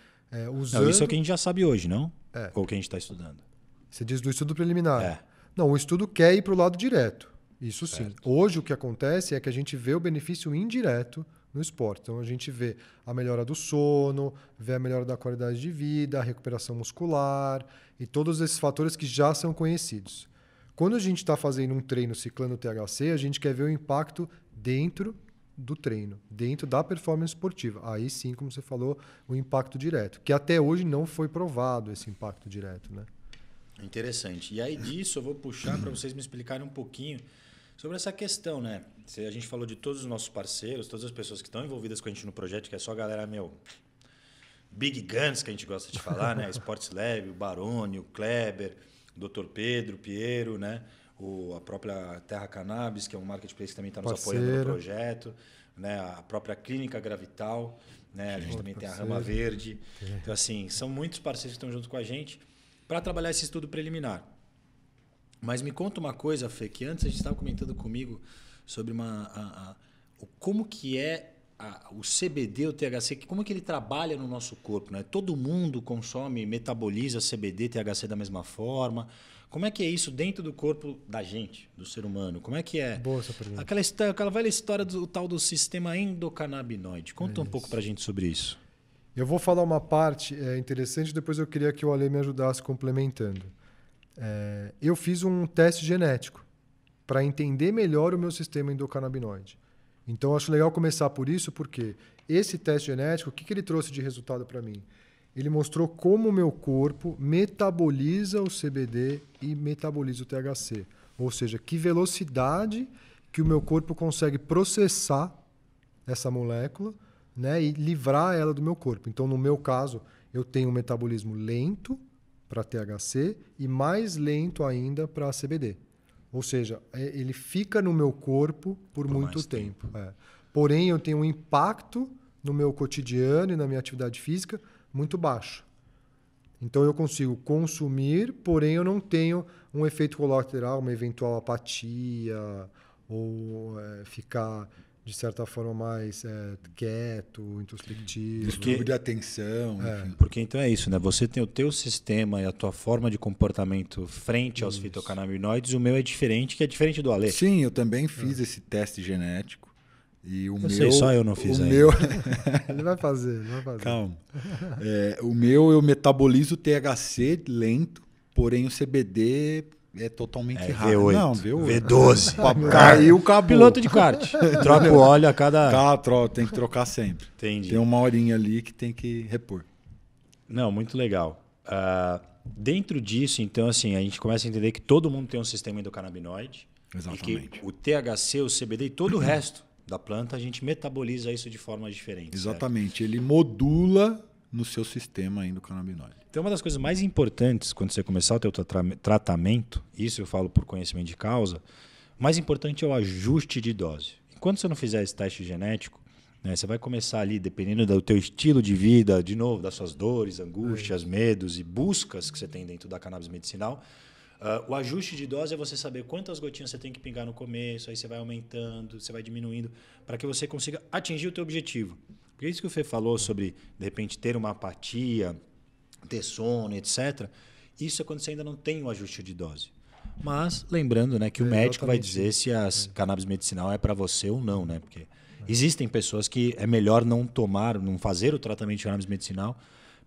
usando... Não, isso é o que a gente já sabe hoje, não? É. Ou o que a gente está estudando? Você diz do estudo preliminar. É. Não, o estudo quer ir para o lado direto. Isso Certo. sim. Hoje, o que acontece é que a gente vê o benefício indireto no esporte. Então, a gente vê a melhora do sono, vê a melhora da qualidade de vida, a recuperação muscular e todos esses fatores que já são conhecidos. Quando a gente está fazendo um treino ciclando THC, a gente quer ver o impacto dentro do treino, dentro da performance esportiva. Aí sim, como você falou, o impacto direto, que até hoje não foi provado esse impacto direto, né? Interessante. E aí disso eu vou puxar para vocês me explicarem um pouquinho sobre essa questão, né? A gente falou de todos os nossos parceiros, todas as pessoas que estão envolvidas com a gente no projeto, que é só a galera, Big Guns, que a gente gosta de falar, né? Sports Lab, o Baroni, o Kleber, o Dr. Pedro, o Piero, né? A própria Terra Cannabis, que é um marketplace que também está nos apoiando no projeto, né? A própria Clínica Gravital, né? A gente também tem a Rama Verde. Então, assim, são muitos parceiros que estão junto com a gente para trabalhar esse estudo preliminar. Mas me conta uma coisa, Fê, que antes a gente estava comentando comigo sobre como que é o CBD, o THC, como que ele trabalha no nosso corpo, né? Todo mundo consome, metaboliza CBD, THC da mesma forma. Como é que é isso dentro do corpo da gente, do ser humano? Como é que é? Boa essa pergunta. Aquela velha história do tal do sistema endocannabinoide. Conta um pouco pra gente sobre isso. Eu vou falar uma parte interessante, depois eu queria que o Ale me ajudasse complementando. Eu fiz um teste genético para entender melhor o meu sistema endocannabinoide. Então, eu acho legal começar por isso, porque esse teste genético, o que ele trouxe de resultado para mim? Ele mostrou como o meu corpo metaboliza o CBD e metaboliza o THC. Ou seja, que velocidade que o meu corpo consegue processar essa molécula, né, e livrar ela do meu corpo. Então, no meu caso, eu tenho um metabolismo lento para THC e mais lento ainda para CBD. Ou seja, ele fica no meu corpo por muito tempo. Porém, eu tenho um impacto no meu cotidiano e na minha atividade física muito baixo. Então, eu consigo consumir, porém eu não tenho um efeito colateral, uma eventual apatia ou ficar, de certa forma, mais quieto, introspectivo. Distúrbio de atenção. Enfim. Porque então é isso, né? Você tem o teu sistema e a tua forma de comportamento frente aos fitocannabinoides, o meu é diferente, que é diferente do Ale. Sim, eu também fiz esse teste genético. E o sei, só eu não fiz ainda. Ele vai fazer. Calma. O meu, eu metabolizo o THC lento, porém o CBD é totalmente rápido. V8, não, V8. V12. Caiu, acabou. Piloto de kart. Troca o óleo a cada... Tem que trocar sempre. Entendi. Tem uma horinha ali que tem que repor. Não, muito legal. Dentro disso, então, assim, a gente começa a entender que todo mundo tem um sistema endocannabinoide. Exatamente. E que o THC, o CBD e todo o resto da planta, a gente metaboliza isso de forma diferente. Exatamente. Certo? Ele modula no seu sistema endocannabinoide. Então, uma das coisas mais importantes quando você começar o teu tratamento, isso eu falo por conhecimento de causa, o mais importante é o ajuste de dose. Enquanto você não fizer esse teste genético, né, você vai começar ali, dependendo do teu estilo de vida, de novo, das suas dores, angústias, medos e buscas que você tem dentro da cannabis medicinal. O ajuste de dose é você saber quantas gotinhas você tem que pingar no começo, aí você vai aumentando, você vai diminuindo, para que você consiga atingir o teu objetivo. Porque isso que o Fê falou sobre, de repente, ter uma apatia, ter sono, etc. Isso é quando você ainda não tem o ajuste de dose. Mas, lembrando, né, que o médico vai dizer se a cannabis medicinal é para você ou não, né? Porque existem pessoas que é melhor não fazer o tratamento de cannabis medicinal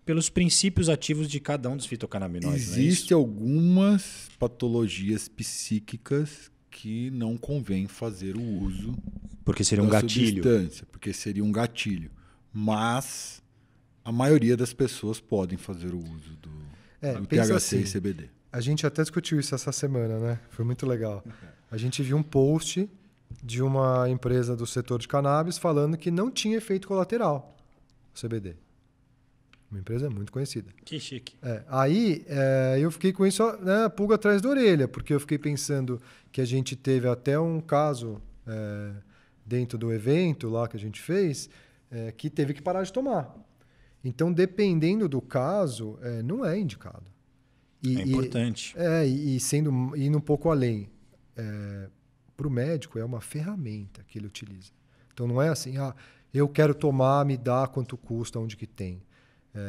pelos princípios ativos de cada um dos fitocannabinoides. Existem algumas patologias psíquicas que não convém fazer o uso porque seria um gatilho. Porque seria um gatilho. Mas a maioria das pessoas podem fazer o uso do THC e CBD. A gente até discutiu isso essa semana, né? Foi muito legal. A gente viu um post de uma empresa do setor de cannabis falando que não tinha efeito colateral o CBD. Uma empresa muito conhecida. Que chique. Aí eu fiquei com isso, né, pulga atrás da orelha, porque eu fiquei pensando que a gente teve até um caso dentro do evento lá que a gente fez, que teve que parar de tomar. Então, dependendo do caso, não é indicado. É importante. Indo um pouco além. Para o médico, é uma ferramenta que ele utiliza. Então, não é assim, eu quero tomar, me dá quanto custa, onde que tem.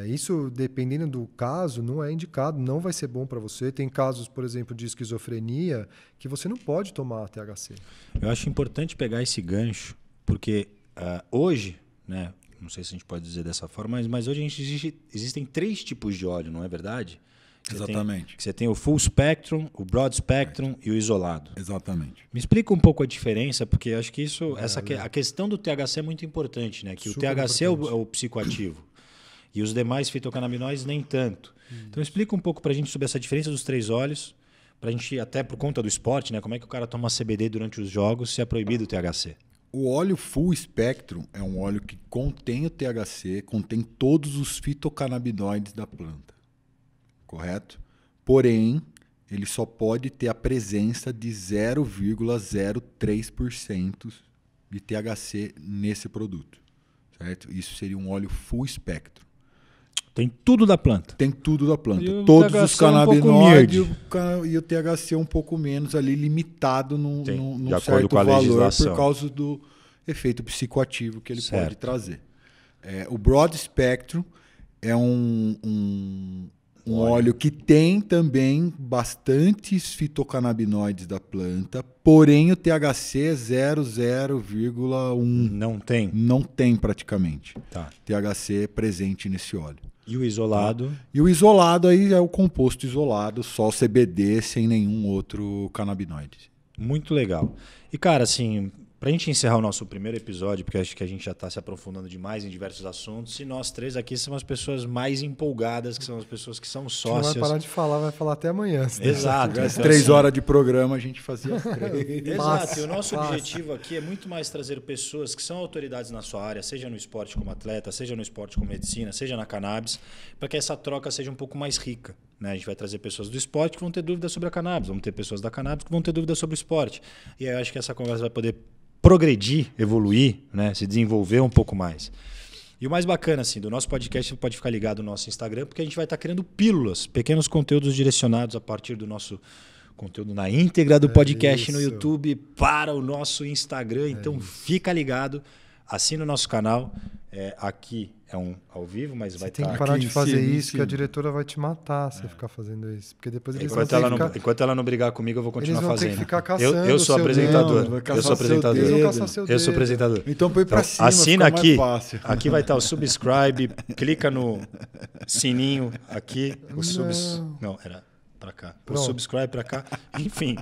Isso, dependendo do caso, não é indicado, não vai ser bom para você. Tem casos, por exemplo, de esquizofrenia, que você não pode tomar THC. Eu acho importante pegar esse gancho, porque hoje, né, não sei se a gente pode dizer dessa forma, mas hoje existem 3 tipos de óleo, não é verdade? Exatamente. Você tem o full spectrum, o broad spectrum e o isolado. Exatamente. Me explica um pouco a diferença, porque eu acho que a questão do THC é muito importante, né? Que o THC é o psicoativo. E os demais fitocannabinoides nem tanto. Então explica um pouco para a gente sobre essa diferença dos 3 óleos, para a gente, até por conta do esporte, né? Como é que o cara toma CBD durante os jogos se é proibido o THC? O óleo Full Spectrum é um óleo que contém o THC, contém todos os fitocannabinoides da planta. Correto? Porém, ele só pode ter a presença de 0,03% de THC nesse produto. Certo? Isso seria um óleo Full Spectrum. Tem tudo da planta. Tem tudo da planta. E todos THC os canabinoides um e o THC um pouco menos ali, limitado num certo valor legislação. por causa do efeito psicoativo que ele certo. pode trazer. O Broad Spectrum é um óleo que tem também bastantes fitocannabinoides da planta, porém o THC é 0,01. Não tem? Não tem praticamente. Tá. THC presente nesse óleo. E o isolado? E o isolado aí é o composto isolado, só o CBD, sem nenhum outro canabinoide. Muito legal. E, cara, assim, pra gente encerrar o nosso primeiro episódio, porque acho que a gente já está se aprofundando demais em diversos assuntos, e nós 3 aqui somos as pessoas mais empolgadas, que são as pessoas que são sócias. Não vai parar de falar, vai falar até amanhã. Exato. As 3 horas de programa a gente fazia as 3. Exato. E o nosso objetivo aqui é muito mais trazer pessoas que são autoridades na sua área, seja no esporte como atleta, seja no esporte como medicina, seja na cannabis, para que essa troca seja um pouco mais rica. Né? A gente vai trazer pessoas do esporte que vão ter dúvidas sobre a cannabis, vamos ter pessoas da cannabis que vão ter dúvidas sobre o esporte. E aí eu acho que essa conversa vai poder progredir, evoluir, né? Se desenvolver um pouco mais. E o mais bacana, assim, do nosso podcast, você pode ficar ligado no nosso Instagram, porque a gente vai estar criando pílulas, pequenos conteúdos direcionados a partir do nosso conteúdo na íntegra do podcast no YouTube para o nosso Instagram. Então fica ligado, assina o nosso canal. Aqui é um ao vivo, mas vai estar... Tem que parar de fazer isso, sim. que a diretora vai te matar se ficar fazendo isso. Porque depois eles Enquanto ela não brigar comigo, eu vou continuar eles vão fazendo. Ter que ficar caçando eu sou apresentador. Eu sou apresentador. Eles vão caçar seu Eu sou dedo. apresentador. Então põe pra cima, assina fica aqui. mais fácil. Aqui vai estar o subscribe, clica no sininho aqui. Não, era pra cá. O subscribe pra cá. Enfim,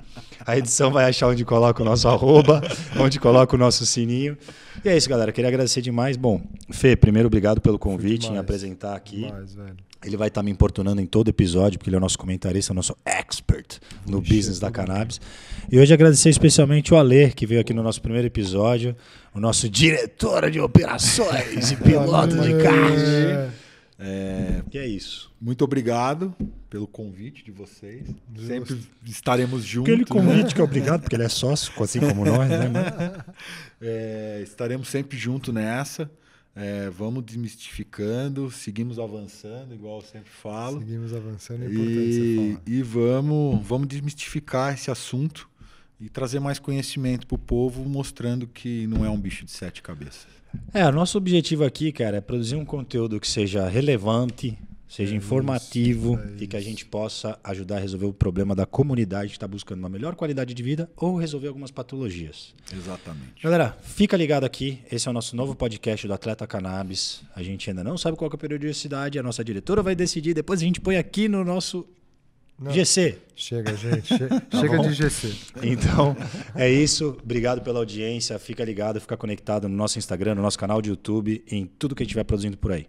a edição vai achar onde coloca o nosso arroba, onde coloca o nosso sininho. E é isso, galera. Queria agradecer demais. Bom, Fê, primeiro, obrigado pelo convite em apresentar aqui. Velho. Ele vai estar me importunando em todo episódio, porque ele é o nosso comentarista, o nosso expert no business da cannabis. E hoje agradecer especialmente o Alê, que veio aqui no nosso primeiro episódio, o nosso diretor de operações e piloto de kart. E é isso. Muito obrigado pelo convite de vocês. Sempre estaremos juntos. Aquele convite que é obrigado, porque ele é sócio, assim como nós, né? Estaremos sempre juntos nessa. Vamos desmistificando, seguimos avançando, igual eu sempre falo. Seguimos avançando, é importante você falar. E vamos desmistificar esse assunto e trazer mais conhecimento para o povo, mostrando que não é um bicho de 7 cabeças. O nosso objetivo aqui, cara, é produzir um conteúdo que seja relevante, seja informativo e que a gente possa ajudar a resolver o problema da comunidade que está buscando uma melhor qualidade de vida ou resolver algumas patologias. Exatamente. Galera, fica ligado aqui. Esse é o nosso novo podcast do Atleta Cannabis. A gente ainda não sabe qual que é a periodicidade, a nossa diretora vai decidir. Depois a gente põe aqui no nosso GC. Chega, gente. Chega de GC. Então, é isso. Obrigado pela audiência. Fica ligado, fica conectado no nosso Instagram, no nosso canal de YouTube, em tudo que a gente estiver produzindo por aí.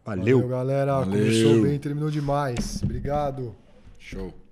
Valeu, galera. Valeu. Começou bem, terminou demais. Obrigado. Show.